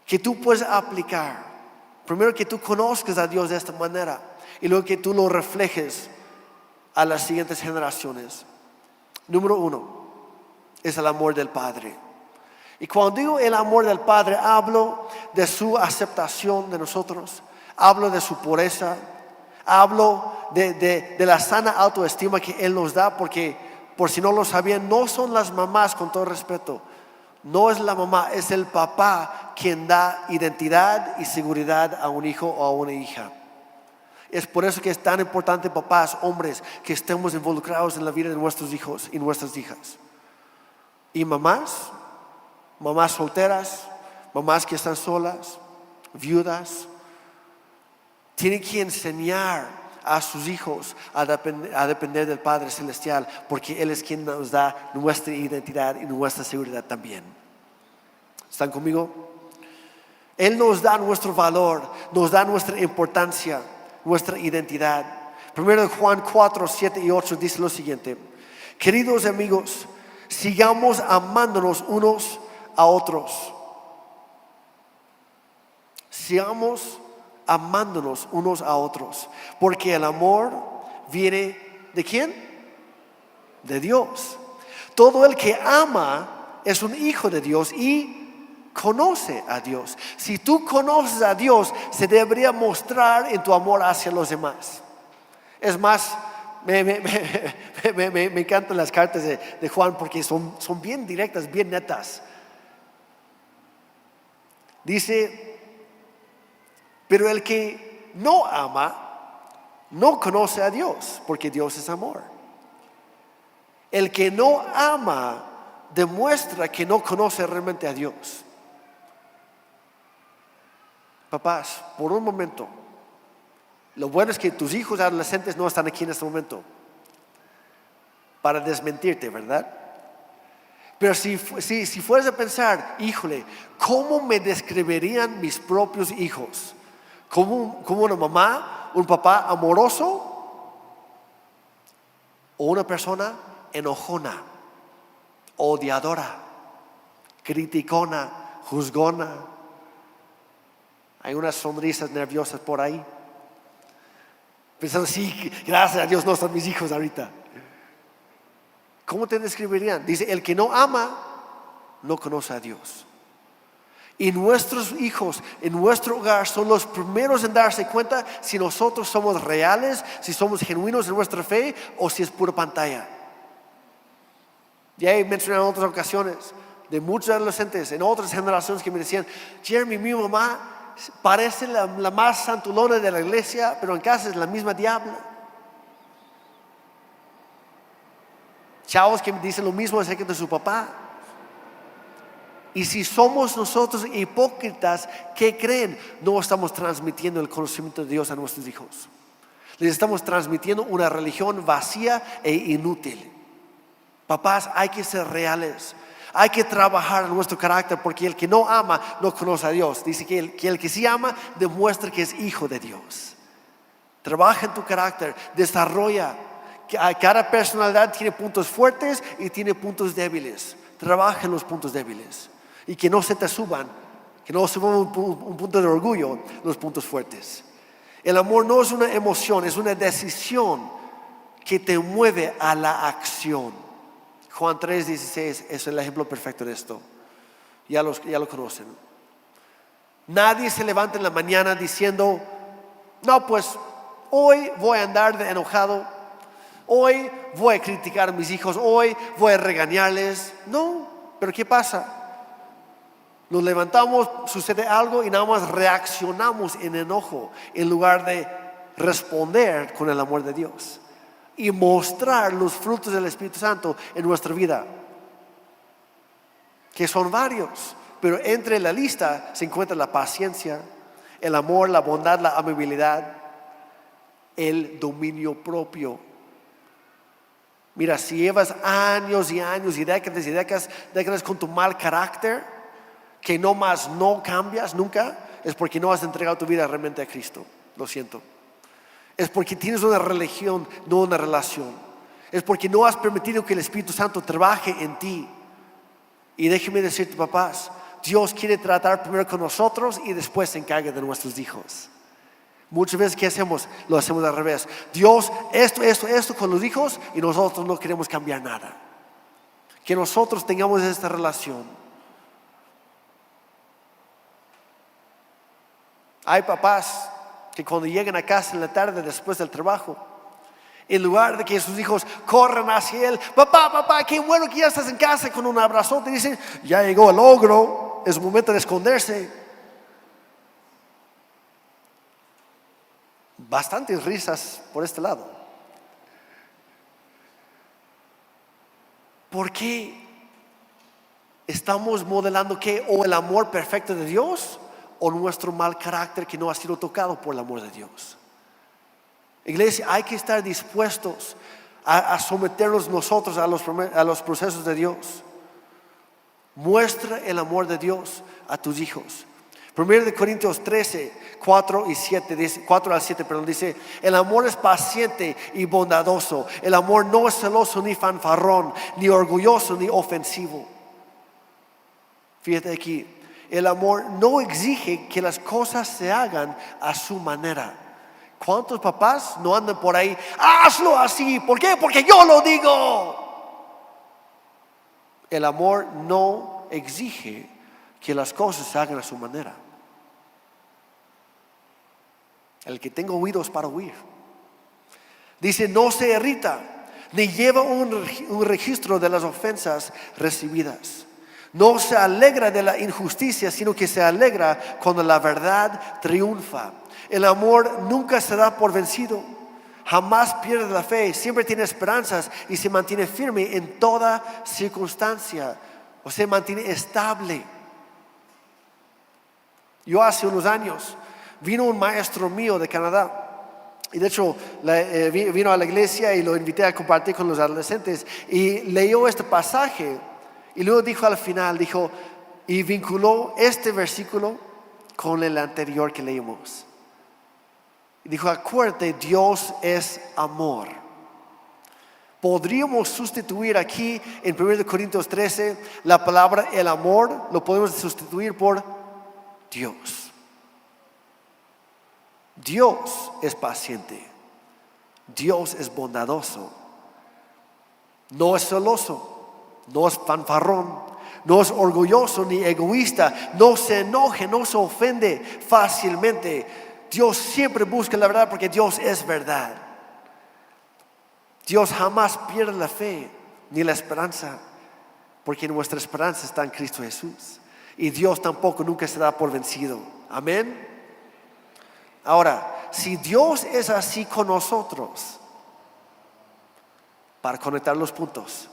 que tú puedes aplicar. Primero, que tú conozcas a Dios de esta manera, y luego que tú lo reflejes a las siguientes generaciones. Número 1 es el amor del Padre. Y cuando digo el amor del Padre, hablo de su aceptación de nosotros, hablo de su pureza, hablo de la sana autoestima que Él nos da, porque por si no lo sabían, no son las mamás, con todo respeto, no es la mamá, es el papá quien da identidad y seguridad a un hijo o a una hija. Es por eso que es tan importante, papás, hombres, que estemos involucrados en la vida de nuestros hijos y nuestras hijas. Y mamás solteras, mamás que están solas, viudas, tienen que enseñar a sus hijos a depender del Padre Celestial, porque Él es quien nos da nuestra identidad y nuestra seguridad también. ¿Están conmigo? Él nos da nuestro valor, nos da nuestra importancia, nuestra identidad. Primero Juan 4, 7 y 8 dice lo siguiente: queridos amigos, sigamos amándonos unos a otros. Sigamos amándonos unos a otros, porque el amor viene ¿de quién? De Dios. Todo el que ama es un hijo de Dios y conoce a Dios. Si tú conoces a Dios, se debería mostrar en tu amor hacia los demás. Es más, me encantan las cartas de Juan porque son bien directas, bien netas. Dice, pero el que no ama, no conoce a Dios, porque Dios es amor. El que no ama demuestra que no conoce realmente a Dios. Papás, por un momento, lo bueno es que tus hijos adolescentes no están aquí en este momento para desmentirte, ¿verdad? Pero si fueras a pensar, híjole, ¿cómo me describirían mis propios hijos? ¿Como una mamá, un papá amoroso? ¿O una persona enojona, odiadora, criticona, juzgona? Hay unas sonrisas nerviosas por ahí. Pensando, sí, gracias a Dios no están mis hijos ahorita. ¿Cómo te describirían? Dice, el que no ama, no conoce a Dios. Y nuestros hijos en nuestro hogar son los primeros en darse cuenta si nosotros somos reales, si somos genuinos en nuestra fe o si es pura pantalla. Ya he mencionado en otras ocasiones de muchos adolescentes en otras generaciones que me decían, Jeremy, mi mamá parece la más santulona de la iglesia, pero en casa es la misma diabla. Chavos que me dicen lo mismo acerca de su papá. Y si somos nosotros hipócritas, ¿qué creen? No estamos transmitiendo el conocimiento de Dios a nuestros hijos. Les estamos transmitiendo una religión vacía e inútil. Papás, hay que ser reales. Hay que trabajar en nuestro carácter, porque el que no ama no conoce a Dios. Dice que el que sí ama demuestra que es hijo de Dios. Trabaja en tu carácter, desarrolla. Cada personalidad tiene puntos fuertes y tiene puntos débiles. Trabaja en los puntos débiles y que no se te suban, que no se suban un punto de orgullo los puntos fuertes. El amor no es una emoción, es una decisión que te mueve a la acción. Juan 3:16 es el ejemplo perfecto de esto. Ya lo conocen. Nadie se levanta en la mañana diciendo, no, pues hoy voy a andar de enojado, hoy voy a criticar a mis hijos, hoy voy a regañarles. No, pero ¿qué pasa? Nos levantamos, sucede algo y nada más reaccionamos en enojo en lugar de responder con el amor de Dios y mostrar los frutos del Espíritu Santo en nuestra vida, que son varios, pero entre la lista se encuentra la paciencia, el amor, la bondad, la amabilidad, el dominio propio. Mira, si llevas años y años y décadas con tu mal carácter, que no cambias nunca, es porque no has entregado tu vida realmente a Cristo. Lo siento. Es porque tienes una religión, no una relación. Es porque no has permitido que el Espíritu Santo trabaje en ti. Y déjeme decirte, papás, Dios quiere tratar primero con nosotros y después se encarga de nuestros hijos. Muchas veces, ¿qué hacemos? Lo hacemos al revés. Dios, esto con los hijos, y nosotros no queremos cambiar nada. Que nosotros tengamos esta relación. Hay papás que cuando llegan a casa en la tarde después del trabajo, en lugar de que sus hijos corran hacia él, papá, qué bueno que ya estás en casa, con un abrazote, dicen, ya llegó el ogro, es momento de esconderse. Bastantes risas por este lado. ¿Por qué estamos modelando qué? ¿O el amor perfecto de Dios o nuestro mal carácter que no ha sido tocado por el amor de Dios? Iglesia, hay que estar dispuestos a someternos nosotros a los procesos de Dios. Muestra el amor de Dios a tus hijos. 1 Corintios 13, 4 al 7, dice, el amor es paciente y bondadoso. El amor no es celoso ni fanfarrón, ni orgulloso ni ofensivo. Fíjate aquí, el amor no exige que las cosas se hagan a su manera. ¿Cuántos papás no andan por ahí? Hazlo así. ¿Por qué? Porque yo lo digo. El amor no exige que las cosas se hagan a su manera. El que tenga oídos para oír. Dice, no se irrita, ni lleva un registro de las ofensas recibidas. No se alegra de la injusticia, sino que se alegra cuando la verdad triunfa. El amor nunca se da por vencido. Jamás pierde la fe, siempre tiene esperanzas y se mantiene firme en toda circunstancia. O se mantiene estable. Yo hace unos años vino un maestro mío de Canadá. Y de hecho vino a la iglesia y lo invité a compartir con los adolescentes. Y leyó este pasaje y luego dijo al final, y vinculó este versículo con el anterior que leímos. Y dijo, acuérdate, Dios es amor. Podríamos sustituir aquí en 1 Corintios 13 la palabra el amor, lo podemos sustituir por Dios. Dios es paciente. Dios es bondadoso. No es celoso, no es fanfarrón, no es orgulloso ni egoísta, no se enoje, no se ofende fácilmente. Dios siempre busca la verdad porque Dios es verdad. Dios jamás pierde la fe ni la esperanza porque nuestra esperanza está en Cristo Jesús. Y Dios tampoco nunca se da por vencido. Amén. Ahora, si Dios es así con nosotros, para conectar los puntos,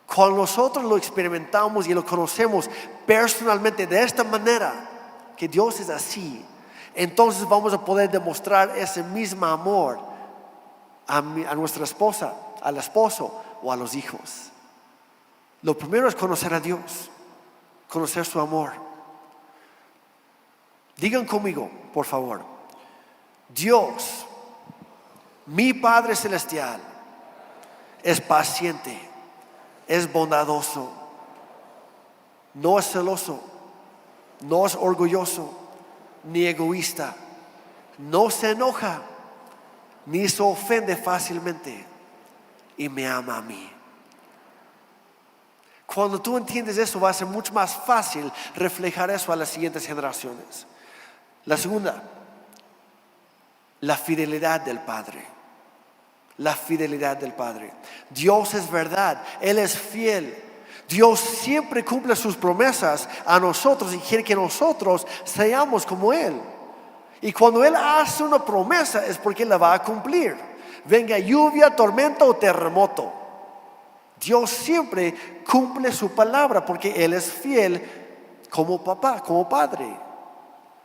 cuando nosotros lo experimentamos y lo conocemos personalmente de esta manera, que Dios es así, entonces vamos a poder demostrar ese mismo amor a nuestra esposa, al esposo o a los hijos. Lo primero es conocer a Dios, conocer su amor. Digan conmigo, por favor, Dios, mi Padre Celestial, es paciente, es bondadoso, no es celoso, no es orgulloso, ni egoísta, no se enoja, ni se ofende fácilmente y me ama a mí. Cuando tú entiendes eso, va a ser mucho más fácil reflejar eso a las siguientes generaciones. La segunda, la fidelidad del Padre. La fidelidad del Padre. Dios es verdad, Él es fiel. Dios siempre cumple sus promesas a nosotros y quiere que nosotros seamos como Él. Y cuando Él hace una promesa es porque Él la va a cumplir. Venga lluvia, tormenta o terremoto, Dios siempre cumple su palabra porque Él es fiel como papá, como padre.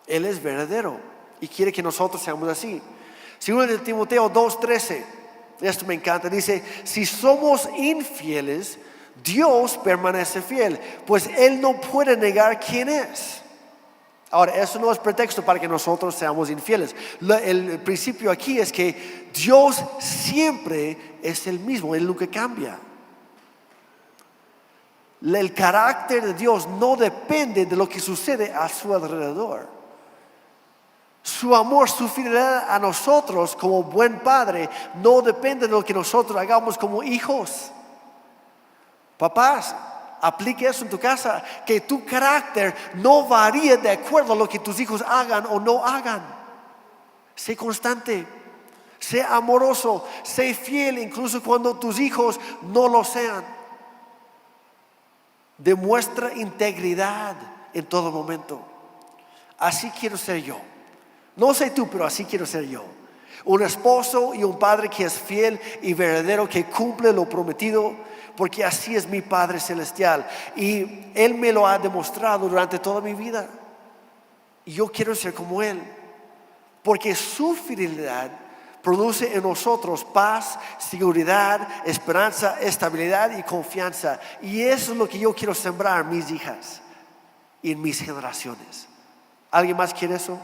Él es verdadero y quiere que nosotros seamos así. Segundo de Timoteo 2:13, esto me encanta, dice, si somos infieles, Dios permanece fiel, pues Él no puede negar quién es. Ahora, eso no es pretexto para que nosotros seamos infieles. El principio aquí es que Dios siempre es el mismo, Él nunca cambia. El carácter de Dios no depende de lo que sucede a su alrededor. Su amor, su fidelidad a nosotros como buen padre no depende de lo que nosotros hagamos como hijos. Papás, aplique eso en tu casa, que tu carácter no varíe de acuerdo a lo que tus hijos hagan o no hagan. Sé constante, sé amoroso, sé fiel incluso cuando tus hijos no lo sean. Demuestra integridad en todo momento. Así quiero ser yo. No sé tú, pero así quiero ser yo. Un esposo y un padre que es fiel y verdadero, que cumple lo prometido, porque así es mi Padre Celestial. Y Él me lo ha demostrado durante toda mi vida. Y yo quiero ser como Él, porque su fidelidad produce en nosotros paz, seguridad, esperanza, estabilidad y confianza. Y eso es lo que yo quiero sembrar en mis hijas y en mis generaciones. ¿Alguien más quiere eso?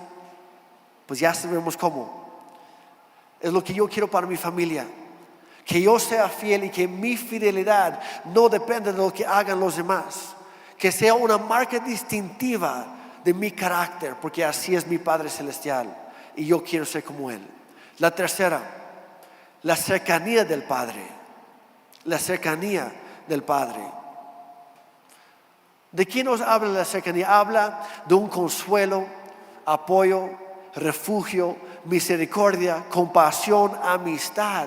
Pues ya sabemos cómo. Es lo que yo quiero para mi familia. Que yo sea fiel y que mi fidelidad no dependa de lo que hagan los demás. Que sea una marca distintiva de mi carácter, porque así es mi Padre Celestial. Y yo quiero ser como Él. La tercera, la cercanía del Padre. La cercanía del Padre. ¿De qué nos habla la cercanía? Habla de un consuelo, apoyo, refugio, misericordia, compasión, amistad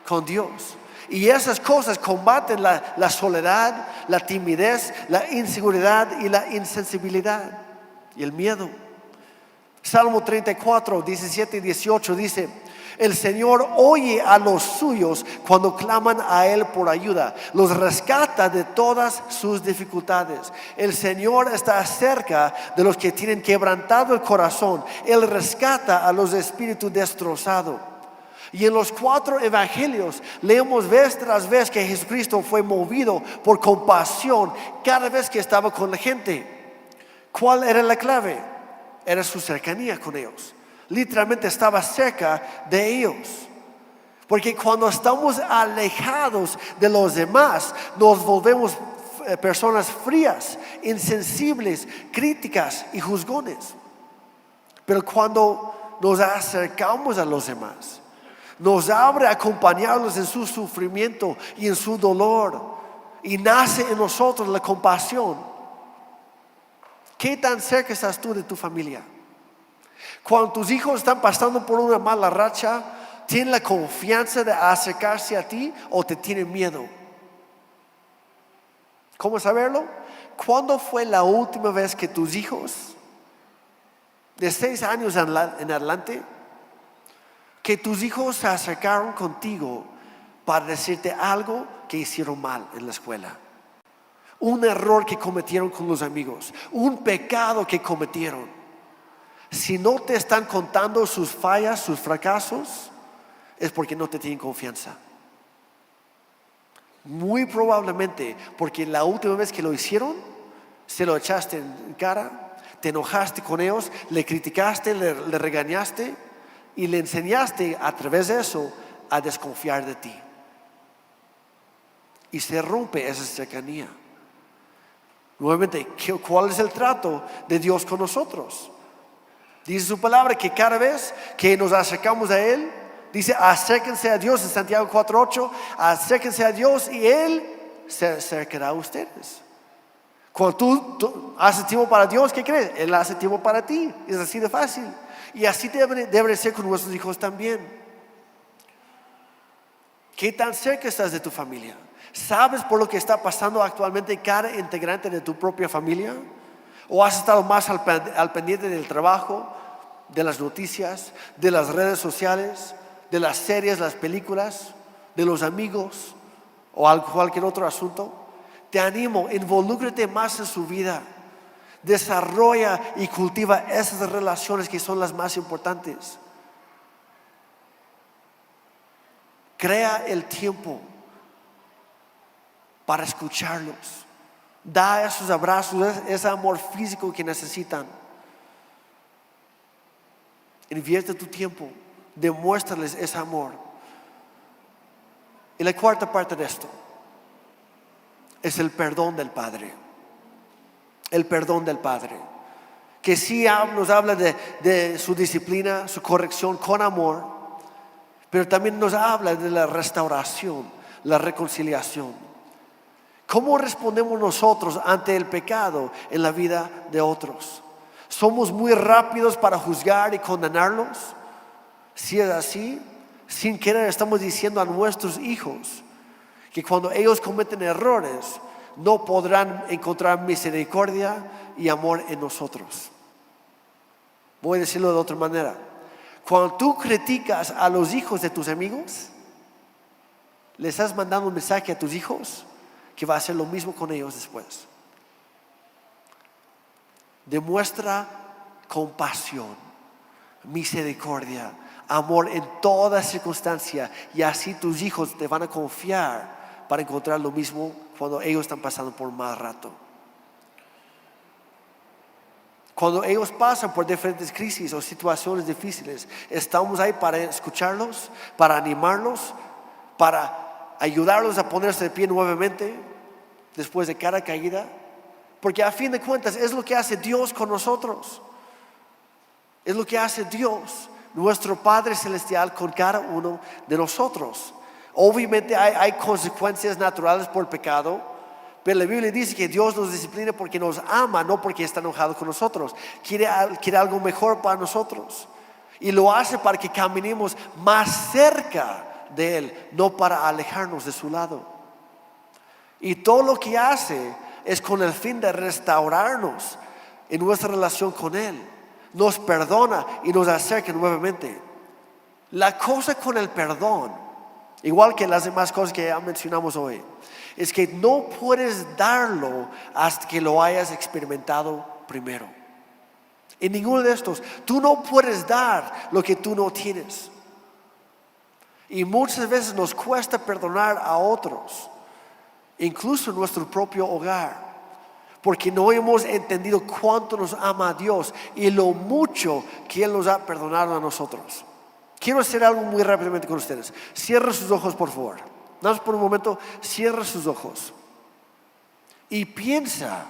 con Dios. Y esas cosas combaten la soledad, la timidez, la inseguridad y la insensibilidad y el miedo. Salmo 34, 17 y 18 dice: el Señor oye a los suyos cuando claman a Él por ayuda. Los rescata de todas sus dificultades. El Señor está cerca de los que tienen quebrantado el corazón. Él rescata a los de espíritu destrozado. Y en los 4 evangelios leemos vez tras vez que Jesucristo fue movido por compasión cada vez que estaba con la gente. ¿Cuál era la clave? Era su cercanía con ellos. Literalmente estaba cerca de ellos. Porque cuando estamos alejados de los demás, nos volvemos personas frías, insensibles, críticas y juzgones. Pero cuando nos acercamos a los demás, nos abre a acompañarlos en su sufrimiento y en su dolor, y nace en nosotros la compasión. ¿Qué tan cerca estás tú de tu familia? Cuando tus hijos están pasando por una mala racha, ¿tienen la confianza de acercarse a ti o te tienen miedo? ¿Cómo saberlo? ¿Cuándo fue la última vez que tus hijos de 6 años en adelante, que tus hijos se acercaron contigo para decirte algo que hicieron mal en la escuela? Un error que cometieron con los amigos, un pecado que cometieron. Si no te están contando sus fallas, sus fracasos, es porque no te tienen confianza. Muy probablemente porque la última vez que lo hicieron, se lo echaste en cara, te enojaste con ellos, le criticaste, le regañaste y le enseñaste a través de eso a desconfiar de ti. Y se rompe esa cercanía. Nuevamente, ¿cuál es el trato de Dios con nosotros? Dice su palabra que cada vez que nos acercamos a Él, dice: acérquense a Dios en Santiago 4:8, acérquense a Dios y Él se acercará a ustedes. Cuando tú haces tiempo para Dios, ¿qué crees? Él hace tiempo para ti. Es así de fácil. Y así debe ser con nuestros hijos también. ¿Qué tan cerca estás de tu familia? ¿Sabes por lo que está pasando actualmente cada integrante de tu propia familia? ¿O has estado más al pendiente del trabajo, de las noticias, de las redes sociales, de las series, las películas, de los amigos o cualquier otro asunto? Te animo, involúcrate más en su vida. Desarrolla y cultiva esas relaciones que son las más importantes. Crea el tiempo para escucharlos. Da esos abrazos, ese amor físico que necesitan. Invierte tu tiempo, demuéstrales ese amor. Y la cuarta parte de esto es el perdón del Padre. El perdón del Padre, que sí nos habla de su disciplina, su corrección con amor, pero también nos habla de la restauración, la reconciliación. ¿Cómo respondemos nosotros ante el pecado en la vida de otros? ¿Somos muy rápidos para juzgar y condenarlos? Si es así, sin querer estamos diciendo a nuestros hijos que cuando ellos cometen errores no podrán encontrar misericordia y amor en nosotros. Voy a decirlo de otra manera. Cuando tú criticas a los hijos de tus amigos, le estás mandando un mensaje a tus hijos que va a hacer lo mismo con ellos después. Demuestra compasión, misericordia, amor en toda circunstancia, y así tus hijos te van a confiar para encontrar lo mismo cuando ellos están pasando por un mal rato. Cuando ellos pasan por diferentes crisis o situaciones difíciles, estamos ahí para escucharlos, para animarlos, para ayudarlos a ponerse de pie nuevamente después de cada caída. Porque a fin de cuentas es lo que hace Dios con nosotros. Es lo que hace Dios, nuestro Padre Celestial, con cada uno de nosotros. Obviamente hay consecuencias naturales por el pecado, Pero la Biblia dice que Dios nos disciplina porque nos ama, no porque está enojado con nosotros. Quiere algo mejor para nosotros. Y lo hace para que caminemos más cerca de Él, no para alejarnos de su lado. Y todo lo que hace es con el fin de restaurarnos en nuestra relación con Él. Nos perdona y nos acerca nuevamente. La cosa con el perdón, igual que las demás cosas que ya mencionamos hoy, es que no puedes darlo hasta que lo hayas experimentado primero. En ninguno de estos, tú no puedes dar lo que tú no tienes. Y muchas veces nos cuesta perdonar a otros, incluso en nuestro propio hogar, porque no hemos entendido cuánto nos ama Dios y lo mucho que Él nos ha perdonado a nosotros. Quiero hacer algo muy rápidamente con ustedes. Cierra sus ojos, por favor. Nada más por un momento, cierra sus ojos y piensa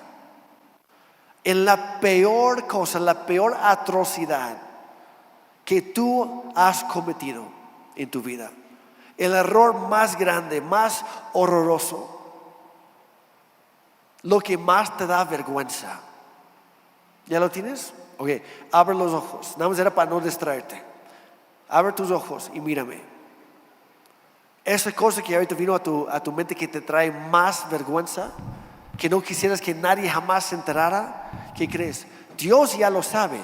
en la peor cosa, la peor atrocidad que tú has cometido en tu vida. El error más grande, más horroroso. Lo que más te da vergüenza. ¿Ya lo tienes? Ok, abre los ojos. Nada más era para no distraerte. Abre tus ojos y mírame. Esa cosa que ahorita vino a tu mente que te trae más vergüenza, que no quisieras que nadie jamás se enterara, ¿qué crees? Dios ya lo sabe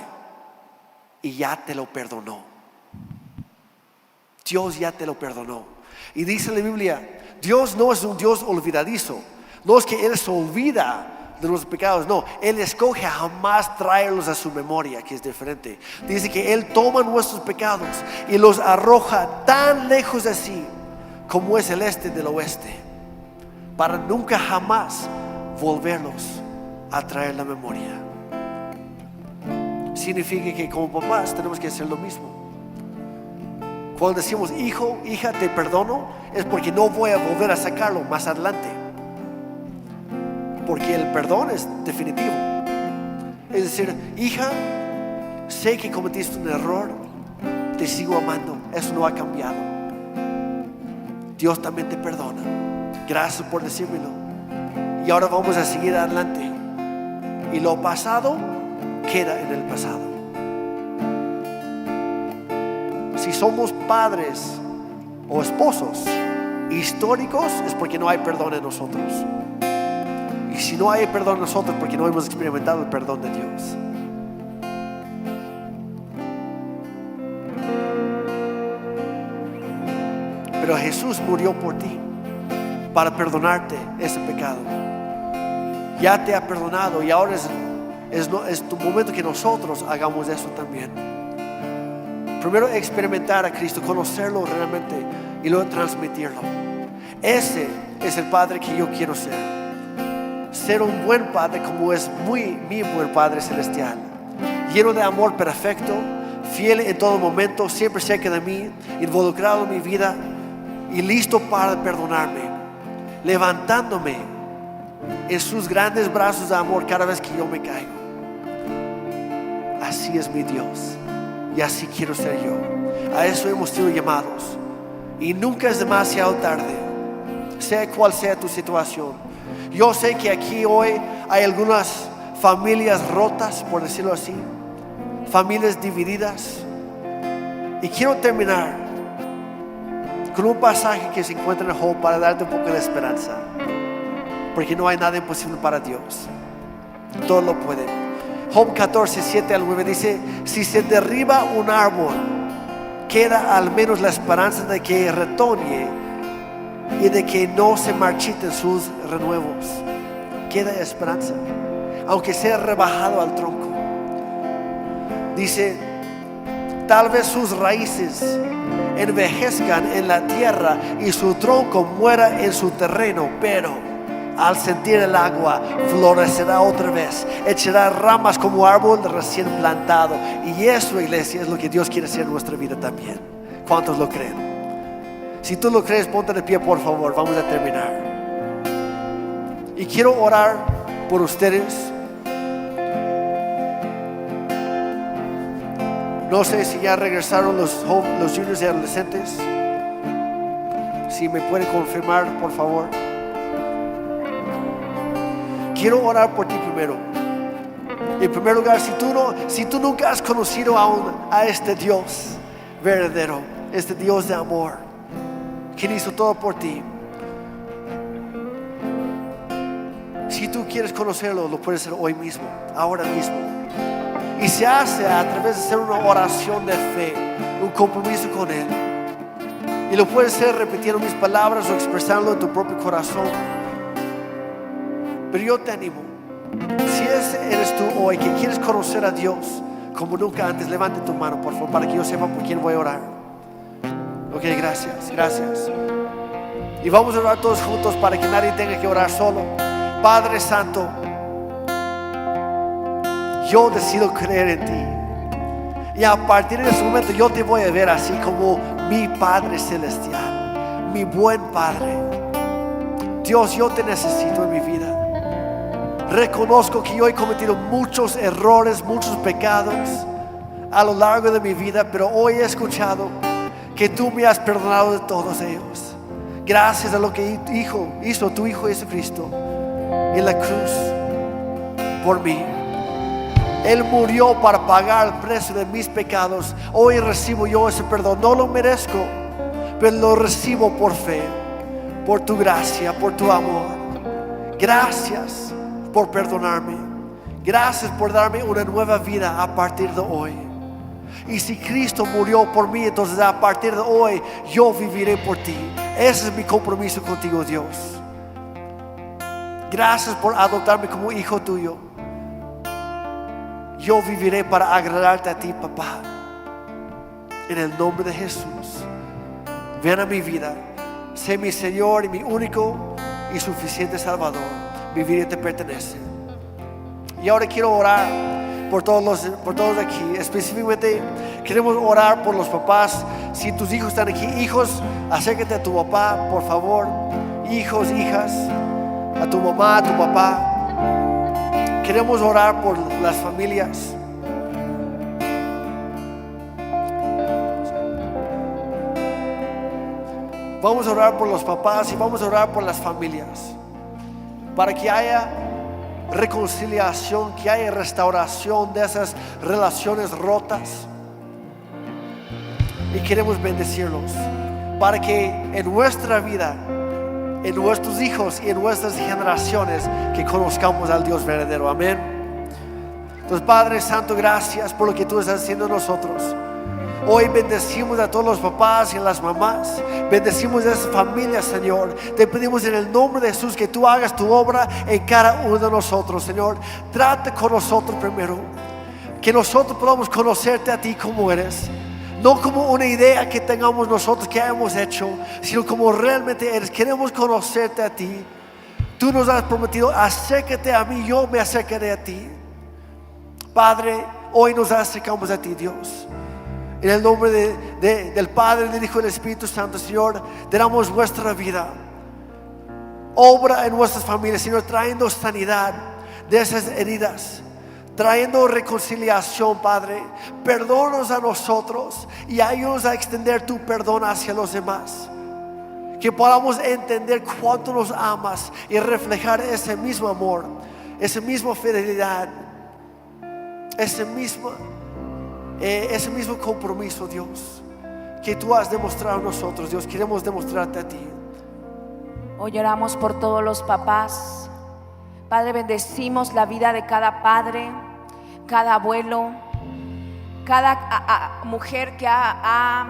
y ya te lo perdonó. Dios ya te lo perdonó. Y dice la Biblia, Dios no es un Dios olvidadizo. No es que Él se olvida de los pecados, no, Él escoge a jamás traerlos a su memoria, que es diferente. Dice que Él toma nuestros pecados y los arroja tan lejos de sí como es el este del oeste, para nunca jamás volverlos a traer la memoria. Significa que como papás tenemos que hacer lo mismo. Cuando decimos hijo, hija, te perdono, es porque no voy a volver a sacarlo más adelante, porque el perdón es definitivo. Es decir, hija, sé que cometiste un error, te sigo amando, eso no ha cambiado. Dios también te perdona. Gracias por decírmelo. Y ahora vamos a seguir adelante. Y lo pasado queda en el pasado. Si somos padres o esposos históricos, es porque no hay perdón en nosotros. Y si no hay perdón en nosotros, porque no hemos experimentado el perdón de Dios. Pero Jesús murió por ti para perdonarte ese pecado. Ya te ha perdonado y ahora es tu momento que nosotros hagamos eso también. Primero experimentar a Cristo, conocerlo realmente y luego transmitirlo. Ese es el Padre que yo quiero ser. Ser un buen Padre como es mi buen Padre celestial. Lleno de amor perfecto, fiel en todo momento, siempre cerca de mí, involucrado en mi vida y listo para perdonarme, levantándome en sus grandes brazos de amor cada vez que yo me caigo. Así es mi Dios y así quiero ser yo. A eso hemos sido llamados y nunca es demasiado tarde, sea cual sea tu situación. Yo sé que aquí hoy hay algunas familias rotas, por decirlo así, familias divididas, y quiero terminar con un pasaje que se encuentra en Job para darte un poco de esperanza, porque no hay nada imposible para Dios. Todo lo puede. Job 14, 7 al 9 dice: si se derriba un árbol, queda al menos la esperanza de que retoñe y de que no se marchiten sus renuevos. Queda esperanza, aunque sea rebajado al tronco. Dice: tal vez sus raíces envejezcan en la tierra y su tronco muera en su terreno, pero al sentir el agua florecerá otra vez, echará ramas como árbol recién plantado. Y eso, iglesia, es lo que Dios quiere hacer en nuestra vida también. ¿Cuántos lo creen? Si tú lo crees, ponte de pie, por favor. Vamos a terminar. Y quiero orar por ustedes. No sé si ya regresaron los juniors y adolescentes. Si me pueden confirmar, por favor. quiero orar por ti primero. En primer lugar, si tú nunca has conocido aún a este Dios verdadero, este Dios de amor, quien hizo todo por ti, si tú quieres conocerlo, lo puedes hacer hoy mismo, ahora mismo. Y se hace a través de hacer una oración de fe, un compromiso con Él. Y lo puedes hacer repitiendo mis palabras o expresándolo en tu propio corazón. Pero yo te animo, si ese eres tú hoy que quieres conocer a Dios como nunca antes, levante tu mano, por favor, para que yo sepa por quién voy a orar. Ok, gracias. Y vamos a orar todos juntos para que nadie tenga que orar solo. Padre Santo, yo decido creer en ti. Y a partir de ese momento yo te voy a ver así como mi Padre Celestial, mi buen Padre. Dios, yo te necesito en mi vida. Reconozco que yo he cometido muchos errores, muchos pecados a lo largo de mi vida, pero hoy he escuchado que tú me has perdonado de todos ellos. Gracias a lo que hizo tu Hijo Jesucristo en la cruz por mí. Él murió para pagar el precio de mis pecados. Hoy recibo yo ese perdón. No lo merezco, pero lo recibo por fe, por tu gracia, por tu amor. Gracias por perdonarme. Gracias por darme una nueva vida a partir de hoy. Y si Cristo murió por mí, entonces a partir de hoy yo viviré por ti. Ese es mi compromiso contigo, Dios. Gracias por adoptarme como hijo tuyo. Yo viviré para agradarte a ti, papá. En el nombre de Jesús, ven a mi vida. Sé mi Señor y mi único y suficiente Salvador. Mi vida te pertenece. Y ahora quiero orar por todos aquí. Específicamente queremos orar por los papás. Si tus hijos están aquí, hijos, acércate a tu papá, por favor. Hijos, hijas, a tu mamá, a tu papá. Queremos orar por las familias. Vamos a orar por los papás y vamos a orar por las familias, para que haya reconciliación, que haya restauración de esas relaciones rotas. Y queremos bendecirlos para que en nuestra vida, en nuestros hijos y en nuestras generaciones, que conozcamos al Dios verdadero. Amén. Entonces, Padre Santo, gracias por lo que tú estás haciendo en nosotros. Hoy bendecimos a todos los papás y a las mamás. Bendecimos a esas familias, Señor. Te pedimos en el nombre de Jesús que tú hagas tu obra en cada uno de nosotros, Señor. Trate con nosotros primero. Que nosotros podamos conocerte a ti como eres. No como una idea que tengamos nosotros que hayamos hecho, sino como realmente eres. Queremos conocerte a ti. Tú nos has prometido: acércate a mí, yo me acercaré a ti. Padre, hoy nos acercamos a ti, Dios. En el nombre del Padre, del Hijo y del Espíritu Santo, Señor, te damos nuestra vida. Obra en nuestras familias, Señor, trayendo sanidad de esas heridas, trayendo reconciliación, Padre. Perdónanos a nosotros y ayúdanos a extender tu perdón hacia los demás. Que podamos entender cuánto nos amas y reflejar ese mismo amor, esa misma fidelidad, ese mismo compromiso, Dios, que tú has demostrado a nosotros. Dios, queremos demostrarte a ti. Hoy oramos por todos los papás. Padre, bendecimos la vida de cada padre, cada abuelo, cada mujer que ha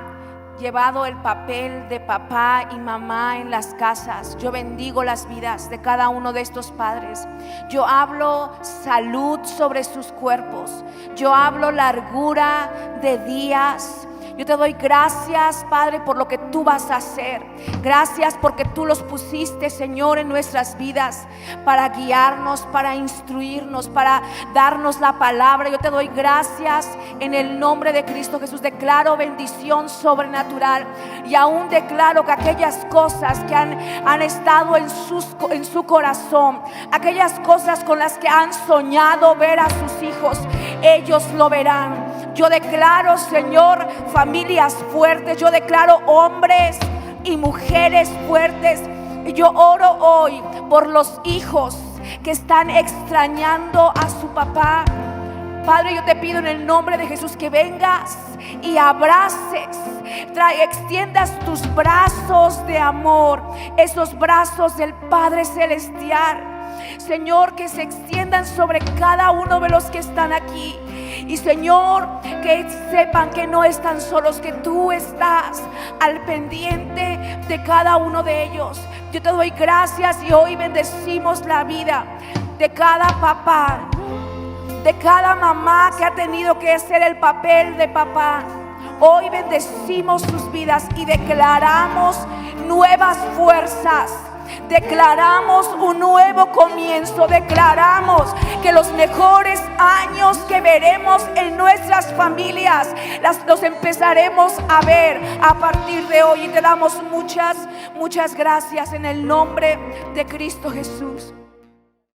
llevado el papel de papá y mamá en las casas. Yo bendigo las vidas de cada uno de estos padres. Yo hablo salud sobre sus cuerpos. Yo hablo largura de días. Yo te doy gracias, Padre, por lo que tú vas a hacer. Gracias porque tú los pusiste, Señor, en nuestras vidas para guiarnos, para instruirnos, para darnos la palabra. Yo te doy gracias en el nombre de Cristo Jesús. Declaro bendición sobrenatural y aún declaro que aquellas cosas que han estado en su corazón, aquellas cosas con las que han soñado ver a sus hijos, ellos lo verán. Yo declaro, Señor, familias fuertes. Yo declaro hombres y mujeres fuertes. Yo oro hoy por los hijos que están extrañando a su papá. Padre, yo te pido en el nombre de Jesús que vengas y abraces, extiendas tus brazos de amor, esos brazos del Padre Celestial, Señor, que se extiendan sobre cada uno de los que están aquí. Y Señor, que sepan que no están solos, que tú estás al pendiente de cada uno de ellos. Yo te doy gracias y hoy bendecimos la vida de cada papá, de cada mamá que ha tenido que hacer el papel de papá. Hoy bendecimos sus vidas y declaramos nuevas fuerzas. Declaramos un nuevo comienzo. Declaramos que los mejores años que veremos en nuestras familias los empezaremos a ver a partir de hoy. Y te damos muchas gracias en el nombre de Cristo Jesús.